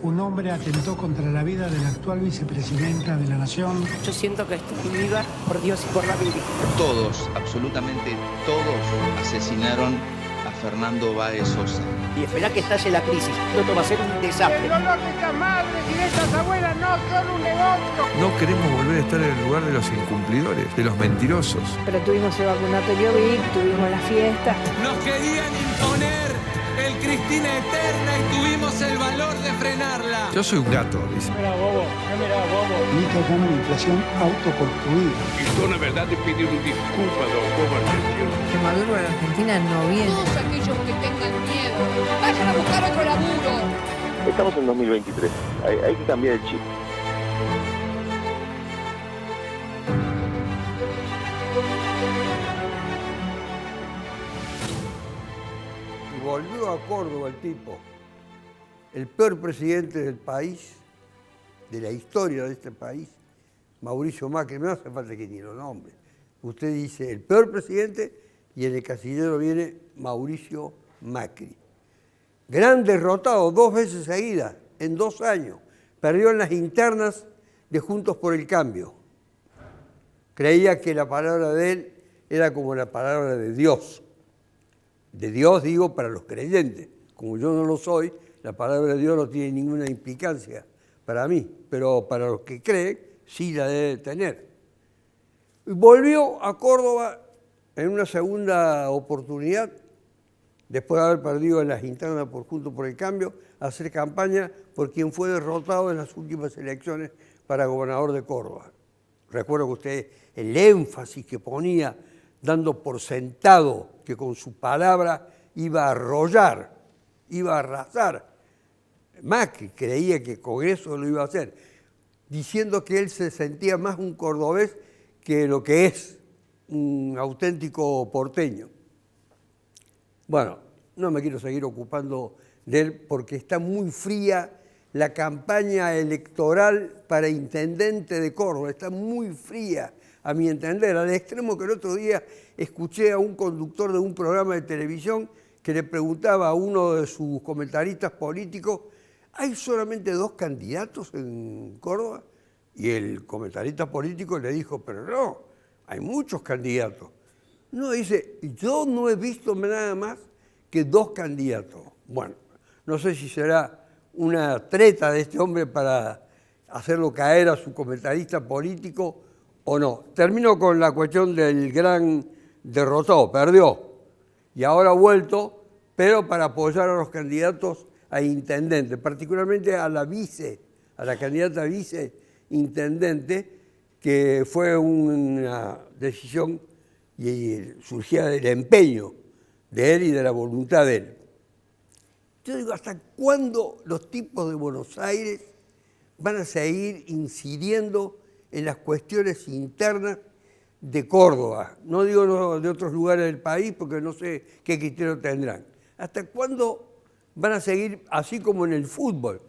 Un hombre atentó contra la vida de la actual vicepresidenta de la Nación. Yo siento que estoy viva por Dios y por la Virgen. Todos, absolutamente todos, asesinaron a Fernando Báez Sosa. Y esperá que estalle la crisis. Esto va a ser un desastre. El dolor de estas madres y de estas abuelas no son un negocio. No queremos volver a estar en el lugar de los incumplidores, de los mentirosos. Pero tuvimos el vacunatorio VIP, tuvimos la fiesta. Nos querían imponer el Cristina eterna y tuvimos el valor de frenarla. Yo soy un gato, dice. Mira, bobo, mira, bobo. Y esto se llama inflación autoconstruida. Y son la verdad de pedir un disculpa a los pobres argentinos. Que Maduro en Argentina no viene. Todos aquellos que tengan miedo, vayan a buscar otro laburo. Estamos en 2023, hay que cambiar el chip. Y volvió a Córdoba el tipo, el peor presidente del país, de la historia de este país, Mauricio Macri. No hace falta que ni lo nombre. Usted dice el peor presidente y en el casillero viene Mauricio Macri. Gran derrotado 2 veces seguidas, en 2 años. Perdió en las internas de Juntos por el Cambio. Creía que la palabra de él era como la palabra de Dios. De Dios digo para los creyentes. Como yo no lo soy, la palabra de Dios no tiene ninguna implicancia para mí, pero para los que creen sí la debe tener. Y volvió a Córdoba en una segunda oportunidad, después de haber perdido en las internas por Juntos por el Cambio, a hacer campaña por quien fue derrotado en las últimas elecciones para gobernador de Córdoba. Recuerdo que usted, el énfasis que ponía, dando por sentado que con su palabra iba a arrollar, iba a arrasar. Macri creía que con eso lo iba a hacer, diciendo que él se sentía más un cordobés que lo que es un auténtico porteño. Bueno, no me quiero seguir ocupando de él porque está muy fría la campaña electoral para intendente de Córdoba, está muy fría a mi entender, al extremo que el otro día escuché a un conductor de un programa de televisión que le preguntaba a uno de sus comentaristas políticos: ¿hay solamente 2 candidatos en Córdoba? Y el comentarista político le dijo: pero no, hay muchos candidatos. No, dice, yo no he visto nada más que 2 candidatos. Bueno, no sé si será una treta de este hombre para hacerlo caer a su comentarista político o no. Termino con la cuestión del gran derrotado, perdió, y ahora ha vuelto, pero para apoyar a los candidatos a intendente, particularmente a la candidata viceintendente, que fue una decisión y surgía del empeño de él y de la voluntad de él. Yo digo, ¿hasta cuándo los tipos de Buenos Aires van a seguir incidiendo en las cuestiones internas de Córdoba? No digo de otros lugares del país porque no sé qué criterio tendrán. ¿Hasta cuándo van a seguir así como en el fútbol?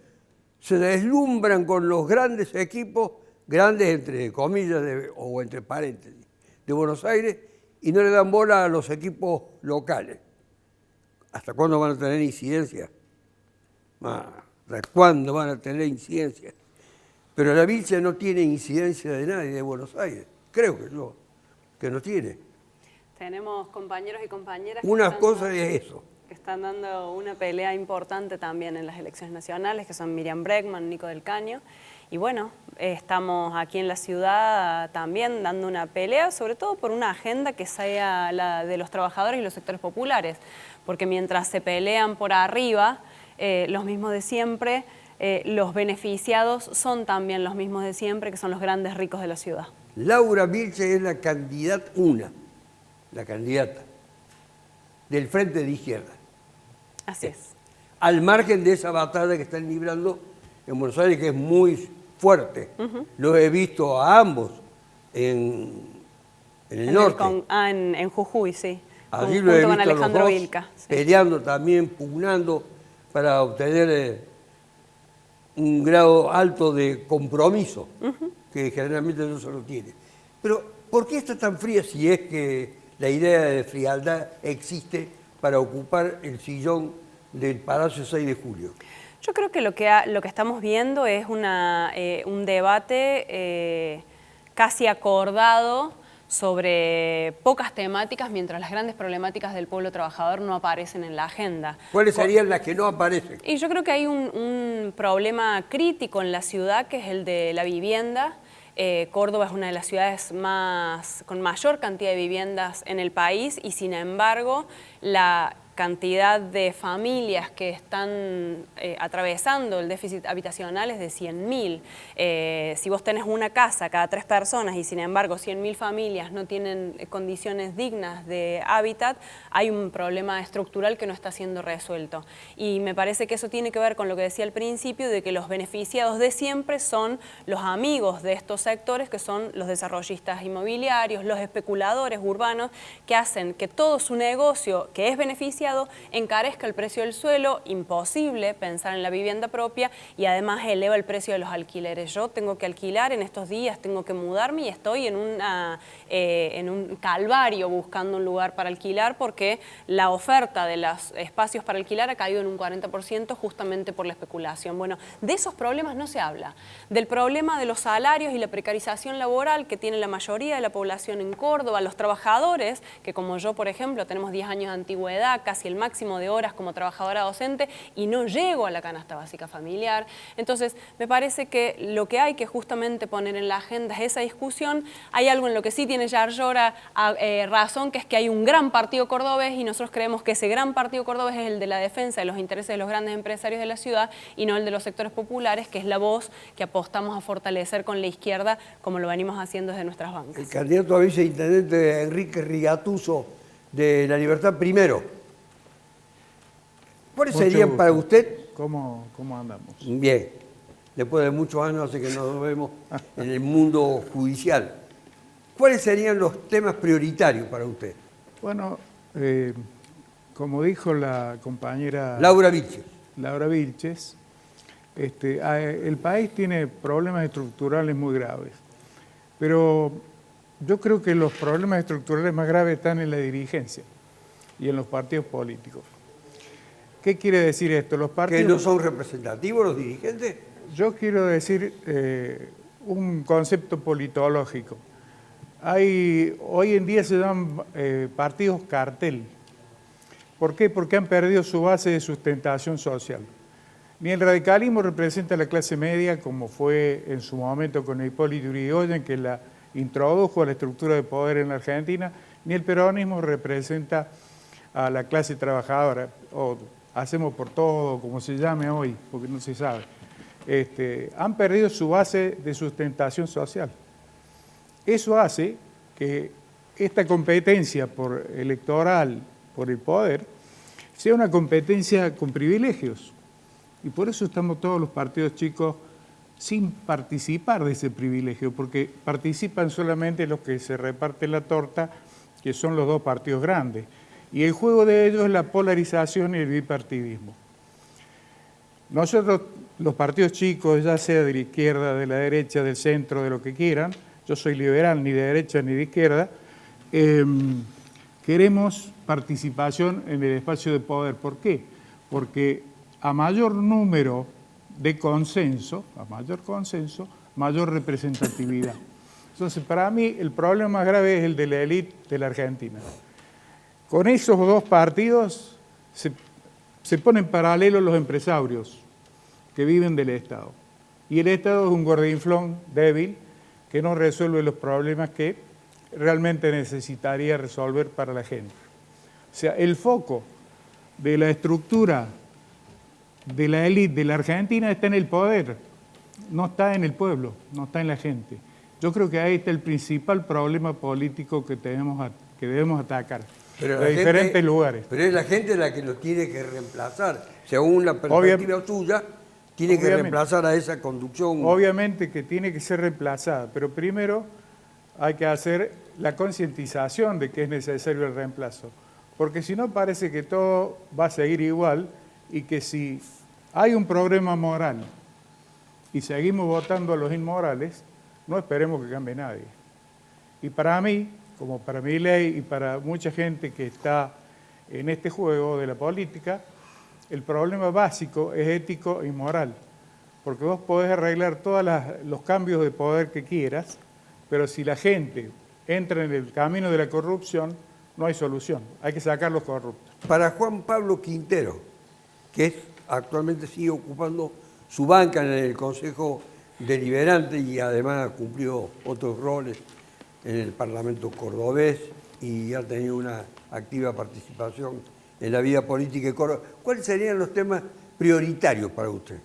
Se deslumbran con los grandes equipos, grandes entre comillas o entre paréntesis, de Buenos Aires, y no le dan bola a los equipos locales. ¿Hasta cuándo van a tener incidencia? ¿Hasta cuándo van a tener incidencia? Pero la Vilche no tiene incidencia de nadie de Buenos Aires. Creo que no tiene. Tenemos compañeros y compañeras Una cosa es eso. que están dando una pelea importante también en las elecciones nacionales, que son Miriam Bregman, Nico del Caño. Y bueno, estamos aquí en la ciudad también dando una pelea, sobre todo por una agenda que sea la de los trabajadores y los sectores populares. Porque mientras se pelean por arriba, los mismos de siempre, los beneficiados son también los mismos de siempre, que son los grandes ricos de la ciudad. Laura Vilche es la candidata del Frente de Izquierda. Así es. Al margen de esa batalla que están librando en Buenos Aires, que es muy fuerte. Lo he visto a ambos en el norte. En Jujuy, sí. Allí lo he visto con Alejandro los dos, Vilca. Sí. Peleando también, pugnando para obtener un grado alto de compromiso, que generalmente no se lo tiene. Pero, ¿por qué está tan fría si es que la idea de frialdad existe para ocupar el sillón del Palacio 6 de Julio? Yo creo que lo que estamos viendo es un debate casi acordado sobre pocas temáticas, mientras las grandes problemáticas del pueblo trabajador no aparecen en la agenda. ¿Cuáles serían las que no aparecen? Y yo creo que hay un problema crítico en la ciudad, que es el de la vivienda. Córdoba es una de las ciudades con mayor cantidad de viviendas en el país y, sin embargo, la cantidad de familias que están atravesando el déficit habitacional es de 100.000. Si vos tenés una casa cada 3 personas y sin embargo 100.000 familias no tienen condiciones dignas de hábitat, hay un problema estructural que no está siendo resuelto. Y me parece que eso tiene que ver con lo que decía al principio, de que los beneficiados de siempre son los amigos de estos sectores, que son los desarrollistas inmobiliarios, los especuladores urbanos, que hacen que todo su negocio, que es beneficiado, encarezca el precio del suelo, imposible pensar en la vivienda propia, y además eleva el precio de los alquileres. Yo tengo que alquilar en estos días, tengo que mudarme y estoy en un calvario buscando un lugar para alquilar, porque la oferta de los espacios para alquilar ha caído en un 40% justamente por la especulación. Bueno, de esos problemas no se habla. Del problema de los salarios y la precarización laboral que tiene la mayoría de la población en Córdoba, los trabajadores, que como yo, por ejemplo, tenemos 10 años de antigüedad, casi el máximo de horas como trabajadora docente, y no llego a la canasta básica familiar. Entonces, me parece que lo que hay que justamente poner en la agenda es esa discusión. Hay algo en lo que sí tiene Yarlora razón, que es que hay un gran partido cordobés, y nosotros creemos que ese gran partido cordobés es el de la defensa de los intereses de los grandes empresarios de la ciudad y no el de los sectores populares, que es la voz que apostamos a fortalecer con la izquierda, como lo venimos haciendo desde nuestras bancas. El candidato a viceintendente Enrique Rigatuso, de La Libertad Primero. ¿Cuáles serían para usted? ¿Cómo andamos? Bien, después de muchos años hace que no nos vemos en el mundo judicial. ¿Cuáles serían los temas prioritarios para usted? Bueno, como dijo la compañera Laura Vilches, el país tiene problemas estructurales muy graves, pero yo creo que los problemas estructurales más graves están en la dirigencia y en los partidos políticos. ¿Qué quiere decir esto? Los partidos, ¿que no son representativos los dirigentes? Yo quiero decir un concepto politológico. Hoy en día se llaman partidos cartel. ¿Por qué? Porque han perdido su base de sustentación social. Ni el radicalismo representa a la clase media, como fue en su momento con Hipólito Yrigoyen, que la introdujo a la estructura de poder en la Argentina, ni el peronismo representa a la clase trabajadora, o hacemos por todo, como se llame hoy, porque no se sabe. Han perdido su base de sustentación social. Eso hace que esta competencia electoral por el poder sea una competencia con privilegios. Y por eso estamos todos los partidos chicos sin participar de ese privilegio, porque participan solamente los que se reparten la torta, que son los 2 partidos grandes. Y el juego de ellos es la polarización y el bipartidismo. Nosotros, los partidos chicos, ya sea de la izquierda, de la derecha, del centro, de lo que quieran, yo soy liberal, ni de derecha ni de izquierda, queremos participación en el espacio de poder. ¿Por qué? Porque a mayor número de consenso, mayor representatividad. Entonces, para mí, el problema más grave es el de la élite de la Argentina. Con esos 2 partidos se ponen paralelos los empresarios que viven del Estado. Y el Estado es un gordinflón débil que no resuelve los problemas que realmente necesitaría resolver para la gente. O sea, el foco de la estructura de la élite de la Argentina está en el poder, no está en el pueblo, no está en la gente. Yo creo que ahí está el principal problema político que debemos atacar. Pero de diferentes lugares. Pero es la gente la que lo tiene que reemplazar. Según la perspectiva suya, tiene que reemplazar a esa conducción. Obviamente que tiene que ser reemplazada, pero primero hay que hacer la concientización de que es necesario el reemplazo. Porque si no, parece que todo va a seguir igual y que si hay un problema moral y seguimos votando a los inmorales, no esperemos que cambie nadie. Y para mí, como para Milei y para mucha gente que está en este juego de la política, el problema básico es ético y moral, porque vos podés arreglar todos los cambios de poder que quieras, pero si la gente entra en el camino de la corrupción, no hay solución, hay que sacar los corruptos. Para Juan Pablo Quintero, que actualmente sigue ocupando su banca en el Consejo Deliberante y además cumplió otros roles en el Parlamento cordobés y ha tenido una activa participación en la vida política de Córdoba. ¿Cuáles serían los temas prioritarios para usted?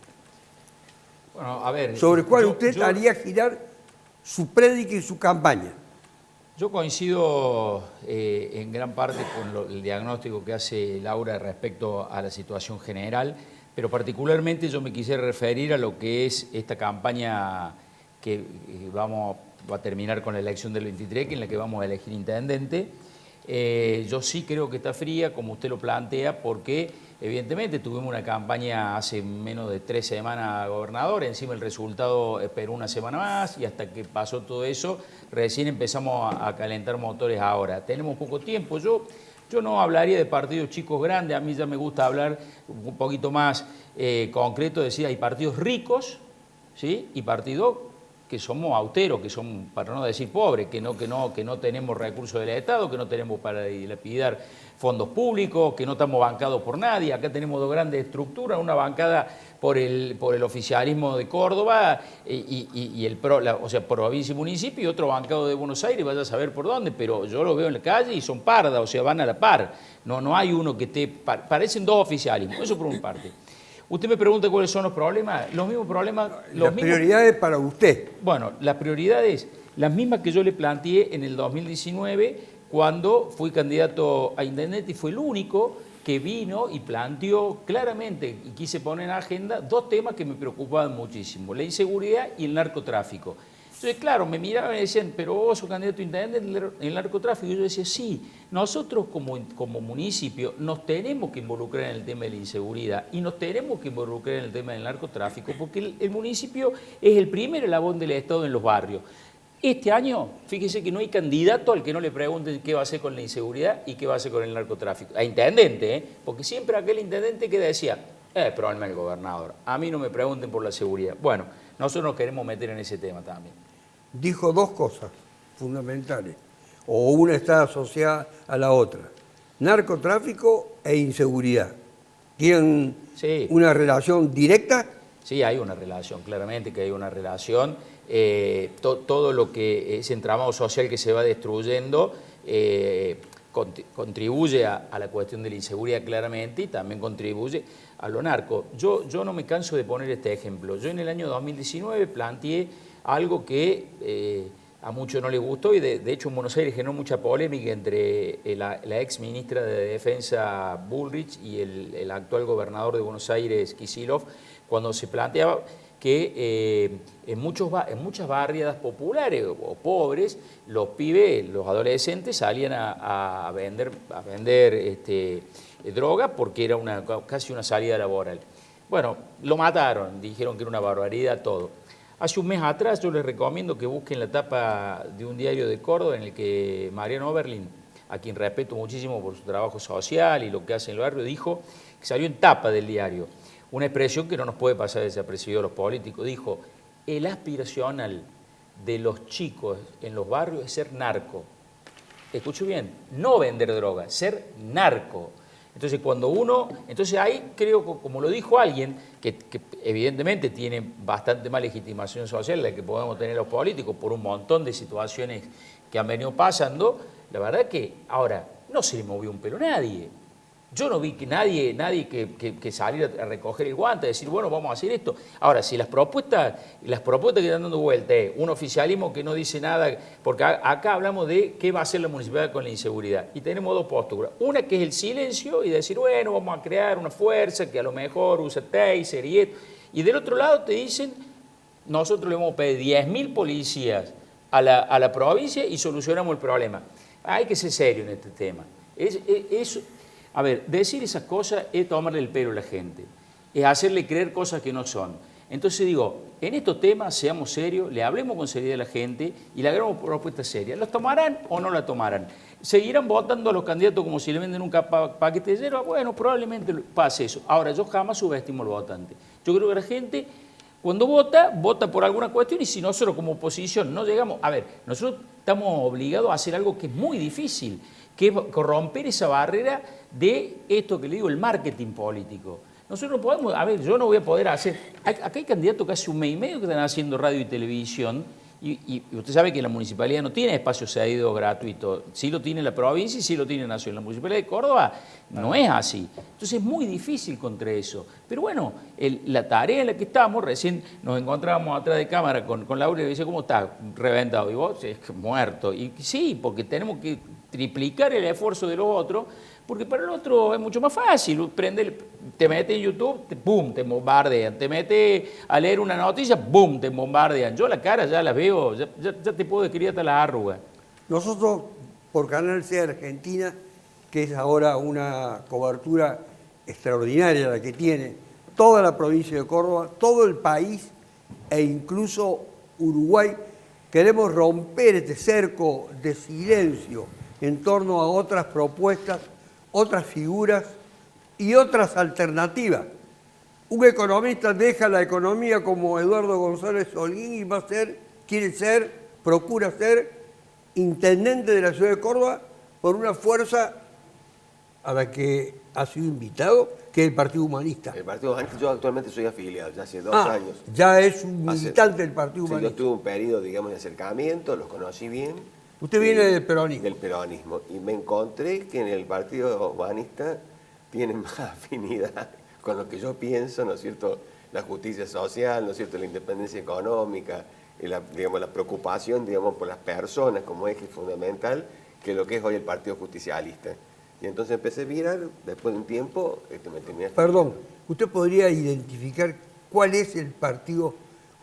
Bueno, a ver, sobre cuál usted haría girar su prédica y su campaña. Yo coincido en gran parte con el diagnóstico que hace Laura respecto a la situación general, pero particularmente yo me quisiera referir a lo que es esta campaña que va a terminar con la elección del 23, en la que vamos a elegir intendente. Yo sí creo que está fría, como usted lo plantea, porque evidentemente tuvimos una campaña hace menos de 3 semanas gobernador, encima el resultado esperó una semana más y hasta que pasó todo eso, recién empezamos a calentar motores ahora. Tenemos poco tiempo. Yo no hablaría de partidos chicos grandes, a mí ya me gusta hablar un poquito más concreto, decir, hay partidos ricos, ¿sí? Y partidos que somos austeros, que son, para no decir pobres, que no tenemos recursos del Estado, que no tenemos para dilapidar fondos públicos, que no estamos bancados por nadie. Acá tenemos 2 grandes estructuras, una bancada por el oficialismo de Córdoba provincia y municipio, y otro bancado de Buenos Aires, vaya a saber por dónde, pero yo lo veo en la calle y son pardas, o sea, van a la par. No hay uno que esté, parecen 2 oficialismos, eso por una parte. Usted me pregunta cuáles son los problemas, los mismos problemas... Las prioridades para usted. Bueno, las prioridades, las mismas que yo le planteé en el 2019, cuando fui candidato a intendente y fue el único que vino y planteó claramente y quise poner en agenda 2 temas que me preocupaban muchísimo, la inseguridad y el narcotráfico. Entonces, claro, me miraban y me decían, pero vos sos candidato a intendente en el narcotráfico. Y yo decía, sí, nosotros como municipio nos tenemos que involucrar en el tema de la inseguridad y nos tenemos que involucrar en el tema del narcotráfico, porque el municipio es el primer eslabón del Estado en los barrios. Este año, fíjese que no hay candidato al que no le pregunten qué va a hacer con la inseguridad y qué va a hacer con el narcotráfico. A intendente, porque siempre aquel intendente que decía, el problema del gobernador, a mí no me pregunten por la seguridad. Bueno, nosotros nos queremos meter en ese tema también. Dijo 2 cosas fundamentales, o una está asociada a la otra, narcotráfico e inseguridad. ¿Tienen una relación directa? Sí, hay una relación, claramente que hay una relación. Todo lo que es entramado social que se va destruyendo contribuye a la cuestión de la inseguridad claramente y también contribuye a lo narco. Yo no me canso de poner este ejemplo. Yo en el año 2019 planteé algo que a muchos no les gustó y de hecho en Buenos Aires generó mucha polémica entre la ex ministra de Defensa Bullrich y el actual gobernador de Buenos Aires, Kicillof, cuando se planteaba que en muchas barriadas populares o pobres, los pibes, los adolescentes salían a vender droga porque era casi una salida laboral. Bueno, lo mataron, dijeron que era una barbaridad todo. Hace un mes atrás yo les recomiendo que busquen la tapa de un diario de Córdoba en el que Mariano Oberlin, a quien respeto muchísimo por su trabajo social y lo que hace en el barrio, dijo que salió en tapa del diario. Una expresión que no nos puede pasar desapercibido a los políticos. Dijo, el aspiracional de los chicos en los barrios es ser narco. Escucho bien, no vender droga, ser narco. Entonces ahí creo, como lo dijo alguien, que evidentemente tiene bastante más legitimación social la que podemos tener los políticos por un montón de situaciones que han venido pasando, la verdad que ahora no se le movió un pelo a nadie. Yo no vi que nadie que saliera a recoger el guante, a decir, bueno, vamos a hacer esto. Ahora, si las propuestas que están dando vuelta es un oficialismo que no dice nada, porque acá hablamos de qué va a hacer la municipalidad con la inseguridad. Y tenemos 2 posturas. Una que es el silencio y decir, bueno, vamos a crear una fuerza que a lo mejor usa taser y esto. Y del otro lado te dicen, nosotros le vamos a pedir 10.000 policías a la provincia y solucionamos el problema. Hay que ser serio en este tema. A ver, decir esas cosas es tomarle el pelo a la gente, es hacerle creer cosas que no son. Entonces digo, en estos temas seamos serios, le hablemos con seriedad a la gente y le hagamos propuestas serias. ¿Los tomarán o no la tomarán? ¿Seguirán votando a los candidatos como si le venden un paquete de hierba? Bueno, probablemente pase eso. Ahora, yo jamás subestimo al votante. Yo creo que la gente, cuando vota, vota por alguna cuestión y si nosotros como oposición no llegamos... A ver, nosotros estamos obligados a hacer algo que es muy difícil, que es romper esa barrera de esto que le digo, el marketing político. Nosotros no podemos, a ver, yo no voy a poder hacer... Acá hay candidatos que hace un mes y medio que están haciendo radio y televisión y usted sabe que la municipalidad no tiene espacio cedido gratuito. Sí lo tiene la provincia y sí lo tiene Nación. La municipalidad de Córdoba no es así. Entonces es muy difícil contra eso. Pero bueno, la tarea en la que estamos, recién nos encontrábamos atrás de cámara con Laura y dice, ¿cómo está? Reventado. Y vos, es muerto. Y sí, porque tenemos que triplicar el esfuerzo de los otros, porque para el otro es mucho más fácil. Te metes en YouTube, ¡pum!, te bombardean. Te metes a leer una noticia, ¡pum!, te bombardean. Yo la cara ya la veo, ya te puedo describir hasta las arrugas. Nosotros, por Canal C Argentina, que es ahora una cobertura extraordinaria la que tiene toda la provincia de Córdoba, todo el país e incluso Uruguay, queremos romper este cerco de silencio en torno a otras propuestas, otras figuras y otras alternativas. Un economista deja la economía como Eduardo González Holguín y procura ser intendente de la ciudad de Córdoba por una fuerza a la que ha sido invitado, que es el Partido Humanista. El Partido Humanista, yo actualmente soy afiliado, ya hace 2 años. Ya es un militante del Partido Humanista. Yo tuve un periodo, digamos, de acercamiento, los conocí bien. Usted viene del peronismo. Del peronismo. Y me encontré que en el Partido Humanista tienen más afinidad con lo que yo pienso, ¿no es cierto? La justicia social, ¿no es cierto? La independencia económica, digamos, la preocupación, digamos, por las personas como eje fundamental, que lo que es hoy el Partido Justicialista. Y entonces empecé a mirar, después de un tiempo, me terminé... Perdón, ¿usted podría identificar cuál es el Partido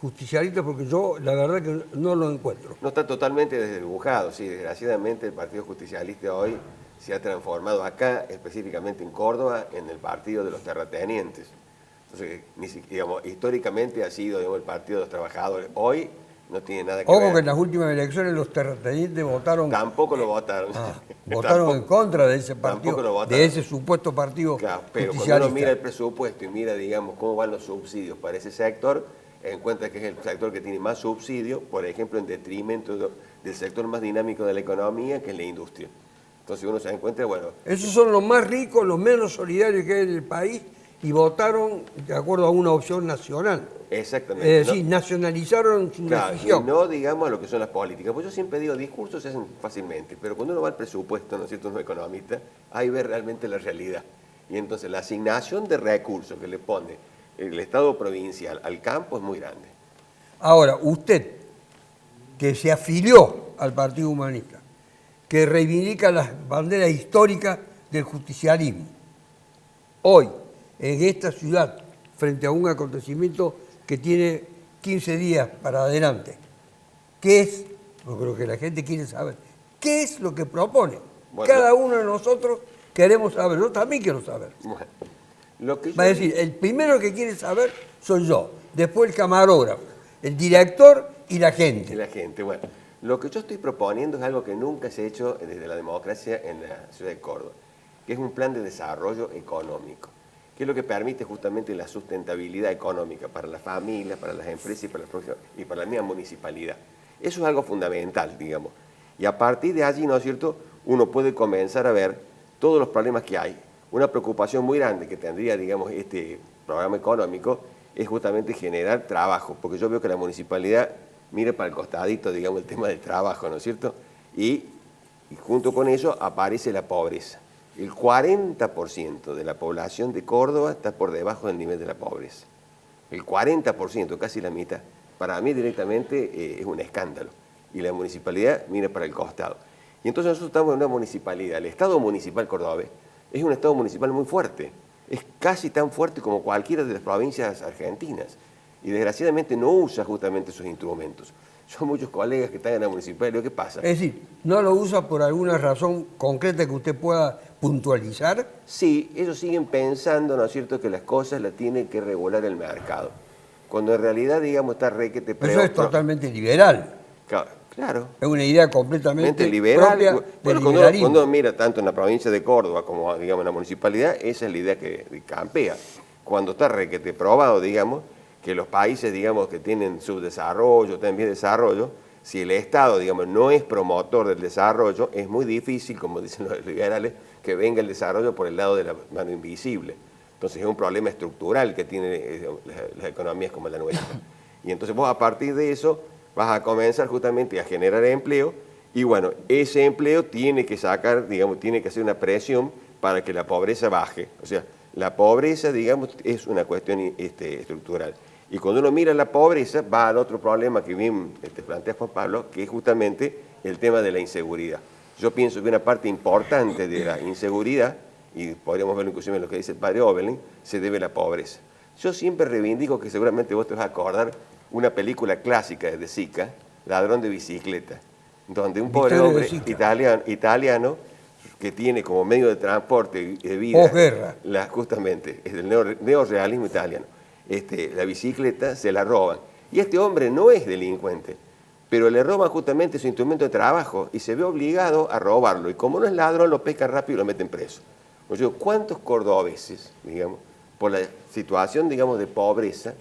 Justicialista? Porque yo, la verdad, que no lo encuentro. No está totalmente desdibujado, sí. Desgraciadamente, el Partido Justicialista hoy se ha transformado acá, específicamente en Córdoba, en el Partido de los Terratenientes. Entonces, digamos, históricamente ha sido, digamos, el Partido de los Trabajadores. Hoy no tiene nada que ver. Ojo que en las últimas elecciones los terratenientes votaron... Tampoco lo votaron. Votaron en contra de ese partido, de ese supuesto partido. Claro, pero cuando uno mira el presupuesto y mira, digamos, cómo van los subsidios para ese sector, encuentra que es el sector que tiene más subsidios, por ejemplo, en detrimento del sector más dinámico de la economía, que es la industria. Entonces uno se encuentra, bueno... Esos son los más ricos, los menos solidarios que hay en el país, y votaron de acuerdo a una opción nacional. Exactamente. Es decir, nacionalizaron su decisión. Y no, digamos, a lo que son las políticas. Pues yo siempre digo, discursos se hacen fácilmente, pero cuando uno va al presupuesto, ¿no es cierto?, uno es economista, ahí ve realmente la realidad. Y entonces la asignación de recursos que le pone el Estado provincial al campo es muy grande. Ahora, usted, que se afilió al Partido Humanista, que reivindica las banderas históricas del justicialismo, hoy, en esta ciudad, frente a un acontecimiento que tiene 15 días para adelante, ¿qué es? Yo creo que la gente quiere saber. ¿Qué es lo que propone? Bueno, cada uno de nosotros queremos saber. Yo también quiero saber. Bueno, lo que va a decir, el primero que quiere saber soy yo, después el camarógrafo, el director y la gente. Y la gente, bueno. Lo que yo estoy proponiendo es algo que nunca se ha hecho desde la democracia en la ciudad de Córdoba, que es un plan de desarrollo económico, que es lo que permite justamente la sustentabilidad económica para las familias, para las empresas y para la misma municipalidad. Eso es algo fundamental, digamos. Y a partir de allí, ¿no es cierto?, uno puede comenzar a ver todos los problemas que hay. Una preocupación muy grande que tendría, digamos, este programa económico es justamente generar trabajo, porque yo veo que la municipalidad mira para el costadito, digamos, el tema del trabajo, ¿no es cierto? Y junto con eso aparece la pobreza. El 40% de la población de Córdoba está por debajo del nivel de la pobreza. El 40%, casi la mitad. Para mí directamente es un escándalo. Y la municipalidad mira para el costado. Y entonces nosotros estamos en una municipalidad. El Estado municipal cordobés es un Estado municipal muy fuerte. Es casi tan fuerte como cualquiera de las provincias argentinas. Y desgraciadamente no usa justamente esos instrumentos. Son muchos colegas que están en la municipalidad. ¿Qué pasa? Es decir, ¿no lo usa por alguna razón concreta que usted pueda puntualizar? Sí, ellos siguen pensando, ¿no es cierto?, que las cosas las tiene que regular el mercado. cuando en realidad, digamos, está requete... Pero eso es totalmente liberal. Claro. Es una idea completamente liberal. propia del Cuando liberalismo. uno mira tanto en la provincia de Córdoba como, digamos, en la municipalidad, esa es la idea que campea. Cuando está requete probado, digamos, que los países, digamos, que tienen subdesarrollo, también desarrollo, si el Estado, digamos, no es promotor del desarrollo, es muy difícil, como dicen los liberales, que venga el desarrollo por el lado de la mano invisible. Entonces es un problema estructural que tienen las economías como la nuestra. Y entonces vos a partir de eso vas a comenzar justamente a generar empleo y bueno, ese empleo tiene que sacar, digamos, tiene que hacer una presión para que la pobreza baje. O sea, la pobreza, digamos, es una cuestión estructural. Y cuando uno mira la pobreza, va al otro problema que bien plantea Juan Pablo, que es justamente el tema de la inseguridad. Yo pienso que una parte importante de la inseguridad, y podríamos verlo inclusive en lo que dice el padre Oberlin, se debe a la pobreza. Yo siempre reivindico, que seguramente vos te vas a acordar, una película clásica de Sica, Ladrón de bicicleta, donde un pobre hombre italiano que tiene como medio de transporte y de vida, justamente, es del neorrealismo italiano, la bicicleta se la roban. Y este hombre no es delincuente, pero le roban justamente su instrumento de trabajo y se ve obligado a robarlo. Y como no es ladrón, lo pescan rápido y lo meten preso. O sea, ¿cuántos cordobeses, digamos, por la situación, digamos, de pobreza,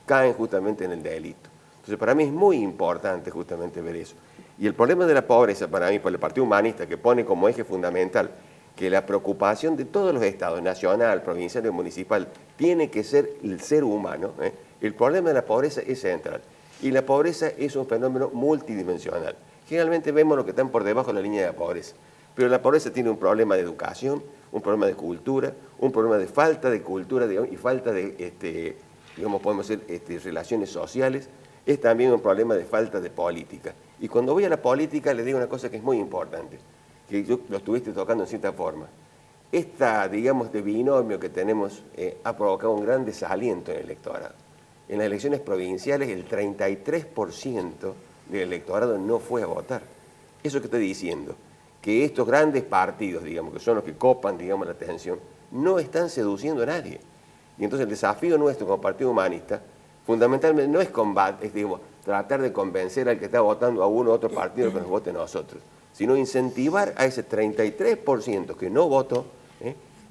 caen justamente en el delito? Entonces, para mí es muy importante justamente ver eso. Y el problema de la pobreza, para mí, por el Partido Humanista, que pone como eje fundamental que la preocupación de todos los estados, nacional, provincial y municipal, tiene que ser el ser humano. El problema de la pobreza es central. Y la pobreza es un fenómeno multidimensional. Generalmente vemos lo que están por debajo de la línea de la pobreza. Pero la pobreza tiene un problema de educación, un problema de cultura, un problema de falta de cultura, digamos, y falta de, digamos, podemos decir, relaciones sociales. Es también un problema de falta de política. Y cuando voy a la política les digo una cosa que es muy importante, que yo lo estuviste tocando en cierta forma. Esta, digamos, de binomio que tenemos ha provocado un gran desaliento en el electorado. En las elecciones provinciales el 33% del electorado no fue a votar. Eso que estoy diciendo, que estos grandes partidos, digamos, que son los que copan, digamos, la atención, no están seduciendo a nadie. Y entonces el desafío nuestro como Partido Humanista, fundamentalmente no es digamos, tratar de convencer al que está votando a uno u otro partido que nos vote a nosotros, sino incentivar a ese 33% que no votó,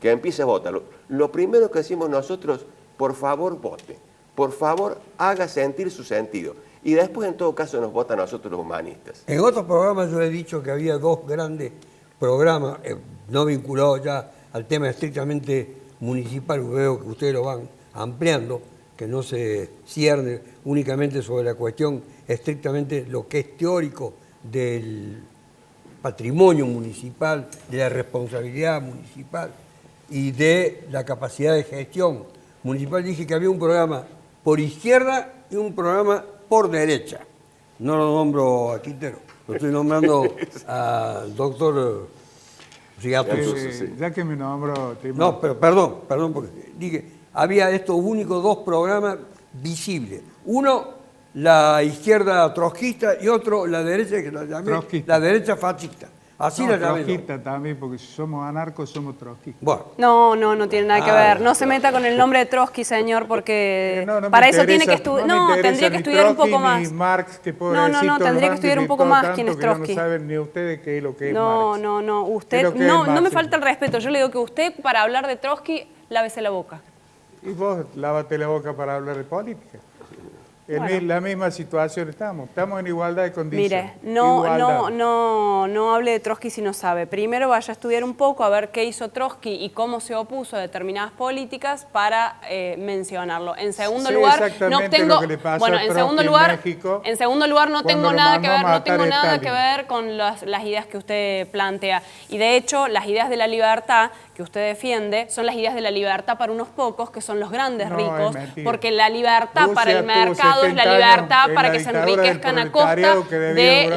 que empiece a votar. Lo primero que decimos nosotros, por favor vote, por favor haga sentir su sentido. Y después, en todo caso, nos votan a nosotros los humanistas. En otros programas yo he dicho que había dos grandes programas, no vinculados ya al tema estrictamente municipal, veo que ustedes lo van ampliando, que no se cierne únicamente sobre la cuestión estrictamente lo que es teórico del patrimonio municipal, de la responsabilidad municipal y de la capacidad de gestión municipal. Dije que había un programa por izquierda y un programa por derecha. No lo nombro a Quintero, lo estoy nombrando al doctor Rigato. Ya que me nombro... No, pero perdón, porque dije, había estos únicos dos programas visibles. Uno, la izquierda trotskista y otro, la derecha, que la llamé, la derecha fascista. Así la llamé. Trotskista también, porque si somos anarcos, somos trotskistas. Bueno. No tiene nada que ver. No se meta con el nombre de Trotsky, señor, porque para eso tiene que estudiar. No, tendría que estudiar un poco más. Marx, que no, tendría que estudiar un poco más quién es Trotsky. No saben ni ustedes qué es lo que es Marx. No, usted, no me falta el respeto. Yo le digo que usted, para hablar de Trotsky, lávese la boca. Y vos, lávate la boca para hablar de política. En la misma situación estamos en igualdad de condiciones. Mire, no hable de Trotsky si no sabe. Primero vaya a estudiar un poco a ver qué hizo Trotsky y cómo se opuso a determinadas políticas para mencionarlo. En segundo lugar, no obtengo, en segundo lugar no tengo nada que ver con las ideas que usted plantea. Y de hecho, las ideas de la libertad que usted defiende son las ideas de la libertad para unos pocos, que son los grandes ricos, porque la libertad para el mercado es la libertad para que se enriquezcan a costa de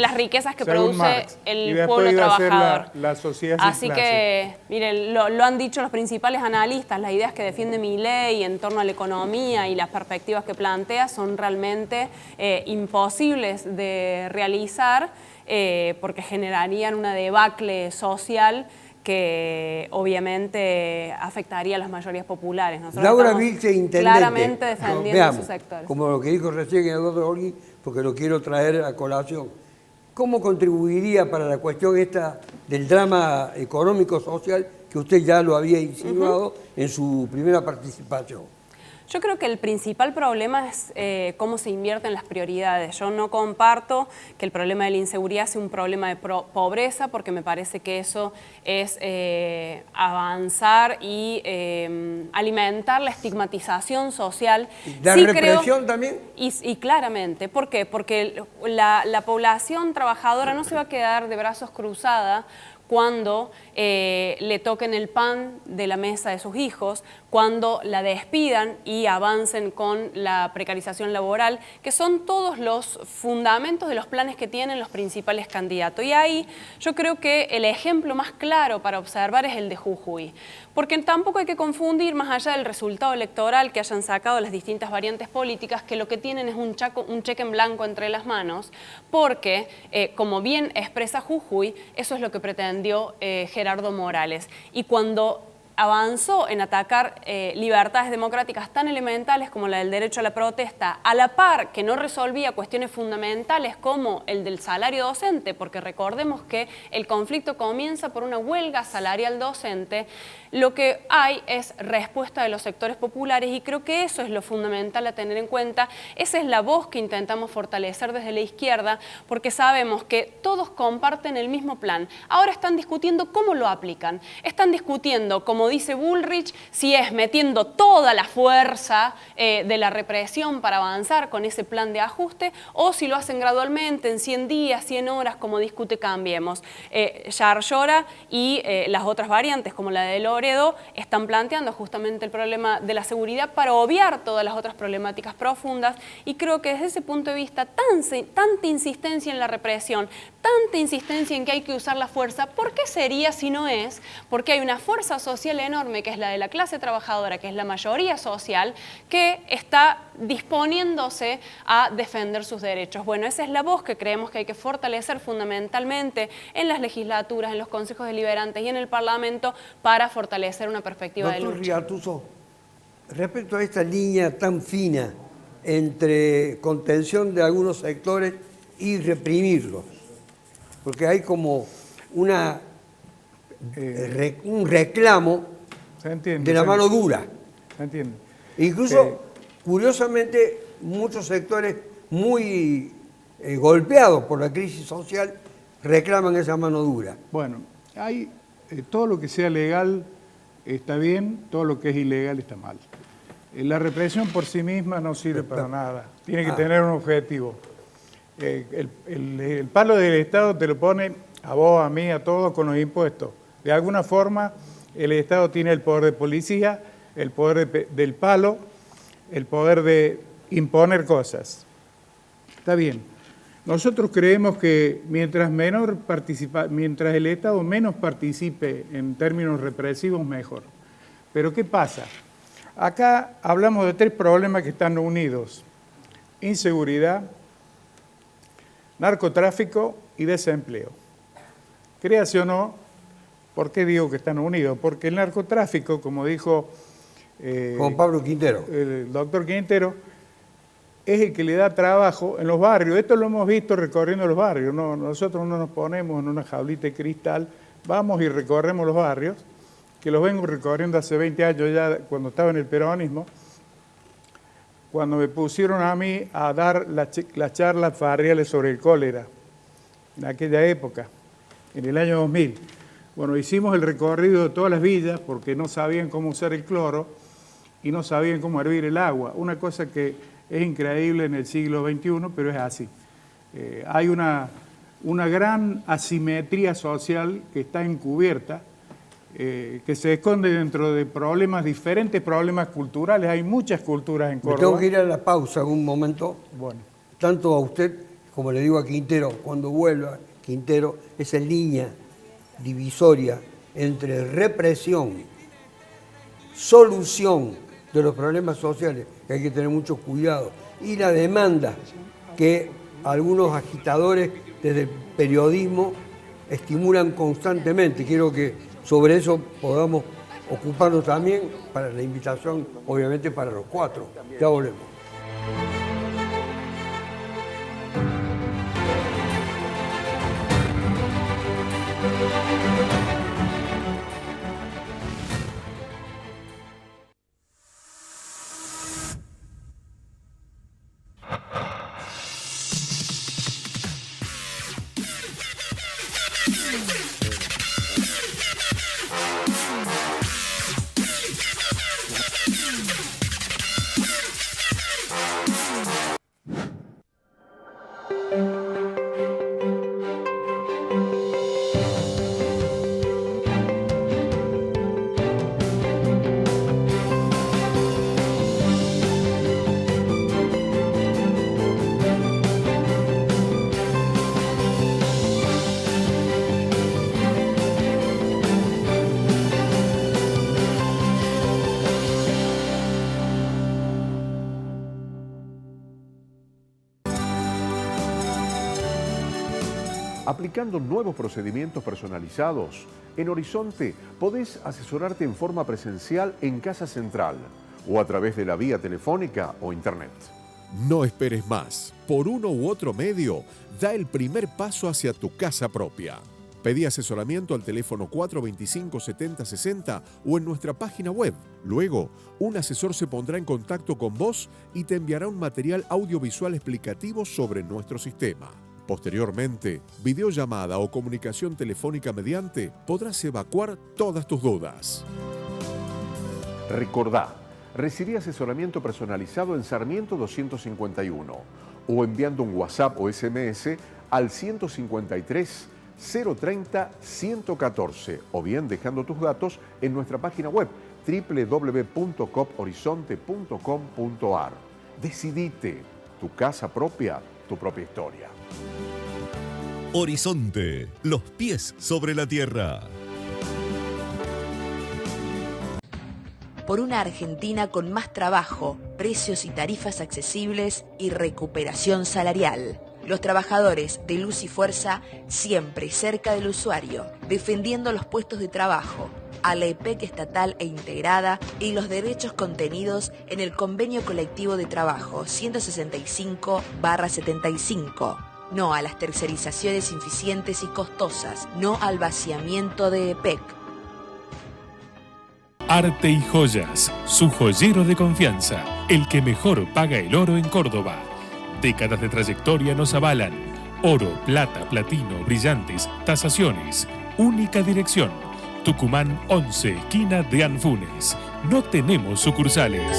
las riquezas que produce el pueblo trabajador. Así que, miren, lo han dicho los principales analistas, las ideas que defiende Milei en torno a la economía y las perspectivas que plantea son realmente imposibles de realizar porque generarían una debacle social que obviamente afectaría a las mayorías populares. Nosotros Laura Vilche, intendente. claramente defendiendo Veamos, sus sectores. como lo que dijo recién Eduardo Holguín, porque lo quiero traer a colación. ¿Cómo contribuiría para la cuestión esta del drama económico-social que usted ya lo había insinuado en su primera participación? Yo creo que el principal problema es cómo se invierten las prioridades. Yo no comparto que el problema de la inseguridad sea un problema de pobreza, porque me parece que eso es avanzar y alimentar la estigmatización social. ¿La represión también? Y claramente. ¿Por qué? Porque la población trabajadora no se va a quedar de brazos cruzados cuando le toquen el pan de la mesa de sus hijos, cuando la despidan y avancen con la precarización laboral, que son todos los fundamentos de los planes que tienen los principales candidatos. Y ahí yo creo que el ejemplo más claro para observar es el de Jujuy, porque tampoco hay que confundir, más allá del resultado electoral que hayan sacado las distintas variantes políticas, que lo que tienen es un cheque en blanco entre las manos, porque, como bien expresa Jujuy, eso es lo que pretendió Gerardo Morales. Y cuando avanzó en atacar libertades democráticas tan elementales como la del derecho a la protesta, a la par que no resolvía cuestiones fundamentales como el del salario docente, porque recordemos que el conflicto comienza por una huelga salarial docente, lo que hay es respuesta de los sectores populares, y creo que eso es lo fundamental a tener en cuenta. Esa es la voz que intentamos fortalecer desde la izquierda, porque sabemos que todos comparten el mismo plan. Ahora están discutiendo cómo lo aplican. Están discutiendo, como dice Bullrich, si es metiendo toda la fuerza de la represión para avanzar con ese plan de ajuste, o si lo hacen gradualmente, en 100 días, 100 horas, como discute Cambiemos. Yarlora y las otras variantes, como la de Loredo, están planteando justamente el problema de la seguridad para obviar todas las otras problemáticas profundas, y creo que desde ese punto de vista, tanta insistencia en la represión, tanta insistencia en que hay que usar la fuerza, ¿por qué sería si no es? Porque hay una fuerza social enorme, que es la de la clase trabajadora, que es la mayoría social, que está disponiéndose a defender sus derechos. Bueno, esa es la voz que creemos que hay que fortalecer fundamentalmente en las legislaturas, en los consejos deliberantes y en el Parlamento, para fortalecer una perspectiva de lucha. Doctor Riatuso, respecto a esta línea tan fina entre contención de algunos sectores y reprimirlos, porque hay como un reclamo de la mano dura. ¿Se entiende? Incluso, curiosamente, muchos sectores muy golpeados por la crisis social reclaman esa mano dura. Bueno, hay todo lo que sea legal está bien, todo lo que es ilegal está mal. La represión por sí misma no sirve para nada, tiene que tener un objetivo. El palo del Estado te lo pone a vos, a mí, a todos con los impuestos. De alguna forma, el Estado tiene el poder de policía, el poder del palo, el poder de imponer cosas. Está bien. Nosotros creemos que mientras el Estado menos participe en términos represivos, mejor. Pero ¿qué pasa? Acá hablamos de 3 problemas que están unidos: inseguridad, narcotráfico y desempleo. Créase o no, ¿por qué digo que están unidos? Porque el narcotráfico, como dijo Juan Pablo Quintero, el doctor Quintero, es el que le da trabajo en los barrios. Esto lo hemos visto recorriendo los barrios. No, nosotros no nos ponemos en una jaulita de cristal, vamos y recorremos los barrios, que los vengo recorriendo hace 20 años ya, cuando estaba en el peronismo, cuando me pusieron a mí a dar las charlas farriales sobre el cólera, en aquella época, en el año 2000. Bueno, hicimos el recorrido de todas las villas porque no sabían cómo usar el cloro y no sabían cómo hervir el agua. Una cosa que es increíble en el siglo XXI, pero es así. Hay una gran asimetría social que está encubierta, que se esconde dentro de diferentes problemas culturales. Hay muchas culturas en Córdoba. Me tengo que ir a la pausa en un momento. Bueno. Tanto a usted, como le digo a Quintero, cuando vuelva, Quintero, esa línea divisoria entre represión, solución de los problemas sociales, que hay que tener mucho cuidado, y la demanda que algunos agitadores desde el periodismo estimulan constantemente. Quiero que sobre eso podamos ocuparnos también para la invitación, obviamente para los 4. Ya volvemos. Aplicando nuevos procedimientos personalizados, en Horizonte podés asesorarte en forma presencial en Casa Central o a través de la vía telefónica o internet. No esperes más. Por uno u otro medio, da el primer paso hacia tu casa propia. Pedí asesoramiento al teléfono 425-7060 o en nuestra página web. Luego, un asesor se pondrá en contacto con vos y te enviará un material audiovisual explicativo sobre nuestro sistema. Posteriormente, videollamada o comunicación telefónica mediante, podrás evacuar todas tus dudas. Recordá, recibí asesoramiento personalizado en Sarmiento 251 o enviando un WhatsApp o SMS al 153 030 114 o bien dejando tus datos en nuestra página web www.cophorizonte.com.ar. Decidite, tu casa propia, tu propia historia. Horizonte, los pies sobre la tierra. Por una Argentina con más trabajo, precios y tarifas accesibles y recuperación salarial. Los trabajadores de Luz y Fuerza siempre cerca del usuario, defendiendo los puestos de trabajo, a la EPEC estatal e integrada y los derechos contenidos en el Convenio Colectivo de Trabajo 165/75. No a las tercerizaciones ineficientes y costosas. No al vaciamiento de EPEC. Arte y Joyas, su joyero de confianza, el que mejor paga el oro en Córdoba. Décadas de trayectoria nos avalan. Oro, plata, platino, brillantes, tasaciones. Única dirección. Tucumán 11, esquina de Anfunes. No tenemos sucursales.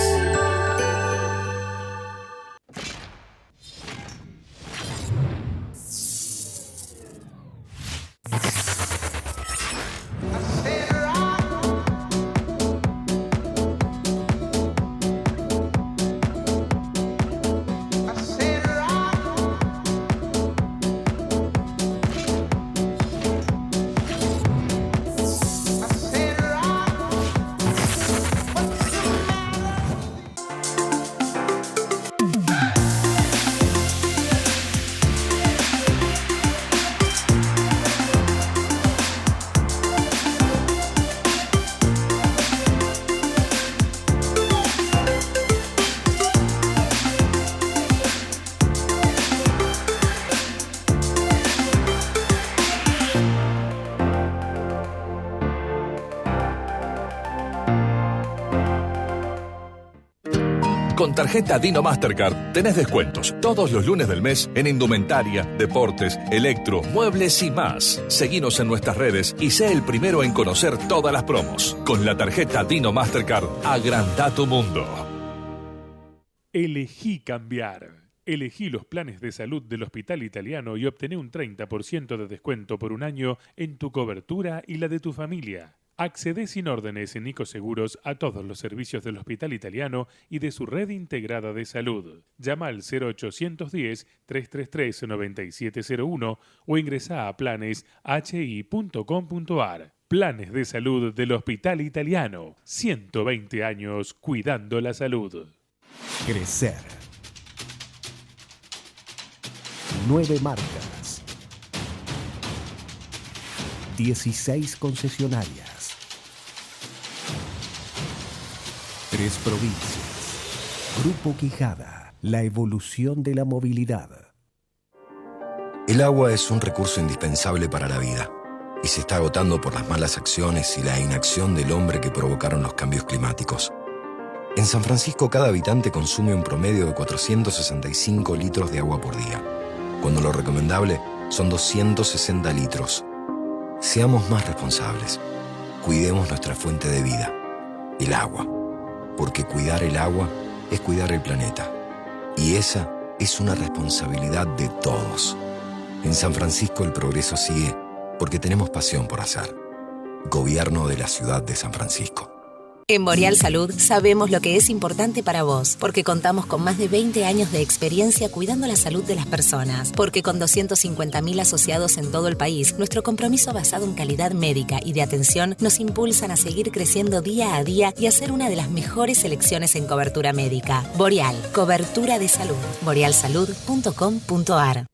Con tarjeta Dino Mastercard tenés descuentos todos los lunes del mes en indumentaria, deportes, electro, muebles y más. Seguinos en nuestras redes y sé el primero en conocer todas las promos. Con la tarjeta Dino Mastercard, agranda tu mundo. Elegí cambiar. Elegí los planes de salud del Hospital Italiano y obtené un 30% de descuento por un año en tu cobertura y la de tu familia. Accedé sin órdenes en Nico Seguros a todos los servicios del Hospital Italiano y de su red integrada de salud. Llama al 0810-333-9701 o ingresa a planeshi.com.ar. Planes de salud del Hospital Italiano. 120 años cuidando la salud. Crecer. 9 marcas. 16 concesionarias. 10 provincias. Grupo Quijada, la evolución de la movilidad. El agua es un recurso indispensable para la vida y se está agotando por las malas acciones y la inacción del hombre que provocaron los cambios climáticos. En San Francisco, cada habitante consume un promedio de 465 litros de agua por día, cuando lo recomendable son 260 litros. Seamos más responsables. Cuidemos nuestra fuente de vida, el agua, porque cuidar el agua es cuidar el planeta. Y esa es una responsabilidad de todos. En San Francisco el progreso sigue porque tenemos pasión por hacer. Gobierno de la Ciudad de San Francisco. En Boreal Salud sabemos lo que es importante para vos, porque contamos con más de 20 años de experiencia cuidando la salud de las personas, porque con 250.000 asociados en todo el país, nuestro compromiso basado en calidad médica y de atención nos impulsan a seguir creciendo día a día y a ser una de las mejores selecciones en cobertura médica. Boreal, cobertura de salud. borealsalud.com.ar.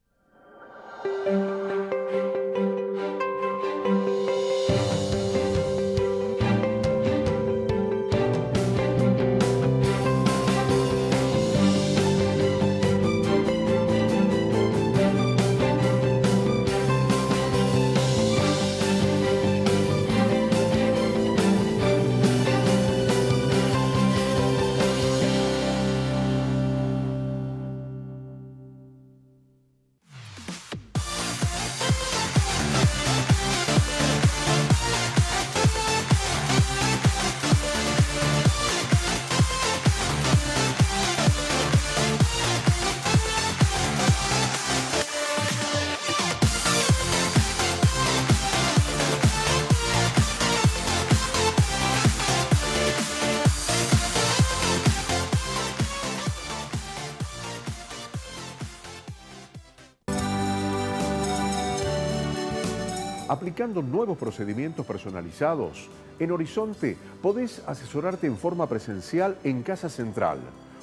Aplicando nuevos procedimientos personalizados, en Horizonte podés asesorarte en forma presencial en Casa Central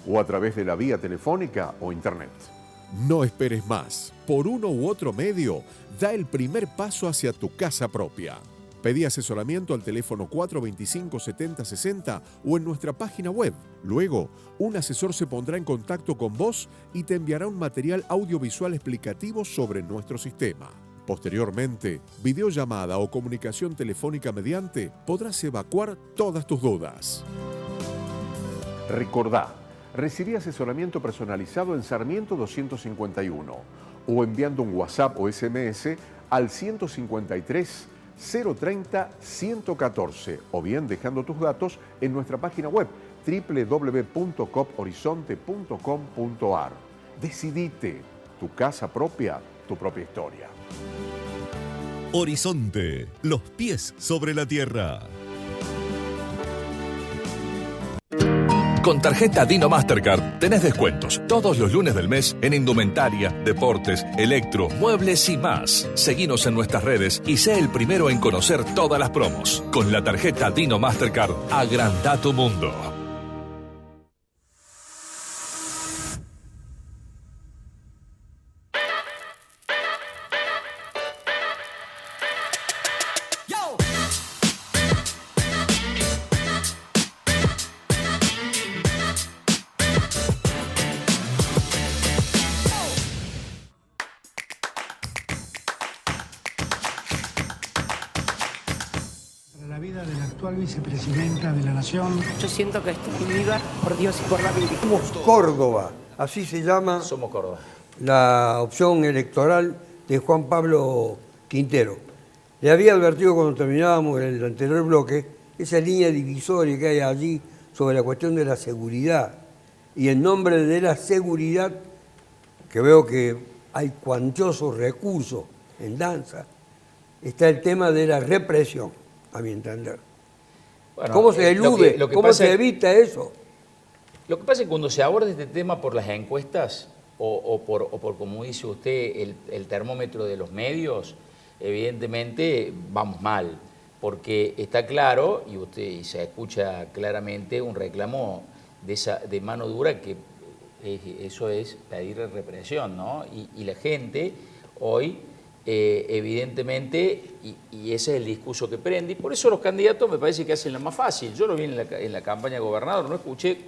o a través de la vía telefónica o internet. No esperes más. Por uno u otro medio, da el primer paso hacia tu casa propia. Pedí asesoramiento al teléfono 425-7060 o en nuestra página web. Luego, un asesor se pondrá en contacto con vos y te enviará un material audiovisual explicativo sobre nuestro sistema. Posteriormente, videollamada o comunicación telefónica mediante, podrás evacuar todas tus dudas. Recordá, recibí asesoramiento personalizado en Sarmiento 251 o enviando un WhatsApp o SMS al 153 030 114 o bien dejando tus datos en nuestra página web www.cophorizonte.com.ar. Decidite, tu casa propia, tu propia historia. Horizonte, los pies sobre la tierra. Con tarjeta Dino Mastercard tenés descuentos todos los lunes del mes en indumentaria, deportes, electro, muebles y más. Seguinos en nuestras redes y sé el primero en conocer todas las promos. Con la tarjeta Dino Mastercard, agranda tu mundo. La vida de la actual vicepresidenta de la Nación. Yo siento que estoy viva por Dios y por la Virgen. Somos Córdoba, así se llama. Somos Córdoba. La opción electoral de Juan Pablo Quintero. Le había advertido cuando terminábamos el anterior bloque esa línea divisoria que hay allí sobre la cuestión de la seguridad. Y en nombre de la seguridad, que veo que hay cuantiosos recursos en danza, está el tema de la represión, a mi entender. Bueno, ¿cómo se elude? ¿Cómo se evita eso? Lo que pasa es que cuando se aborda este tema por las encuestas o por como dice usted, el termómetro de los medios, evidentemente vamos mal, porque está claro, y se escucha claramente un reclamo de mano dura, que eso es pedir represión, ¿no? Y la gente hoy evidentemente, y ese es el discurso que prende, y por eso los candidatos me parece que hacen la más fácil. Yo lo vi en la campaña de gobernador, no escuché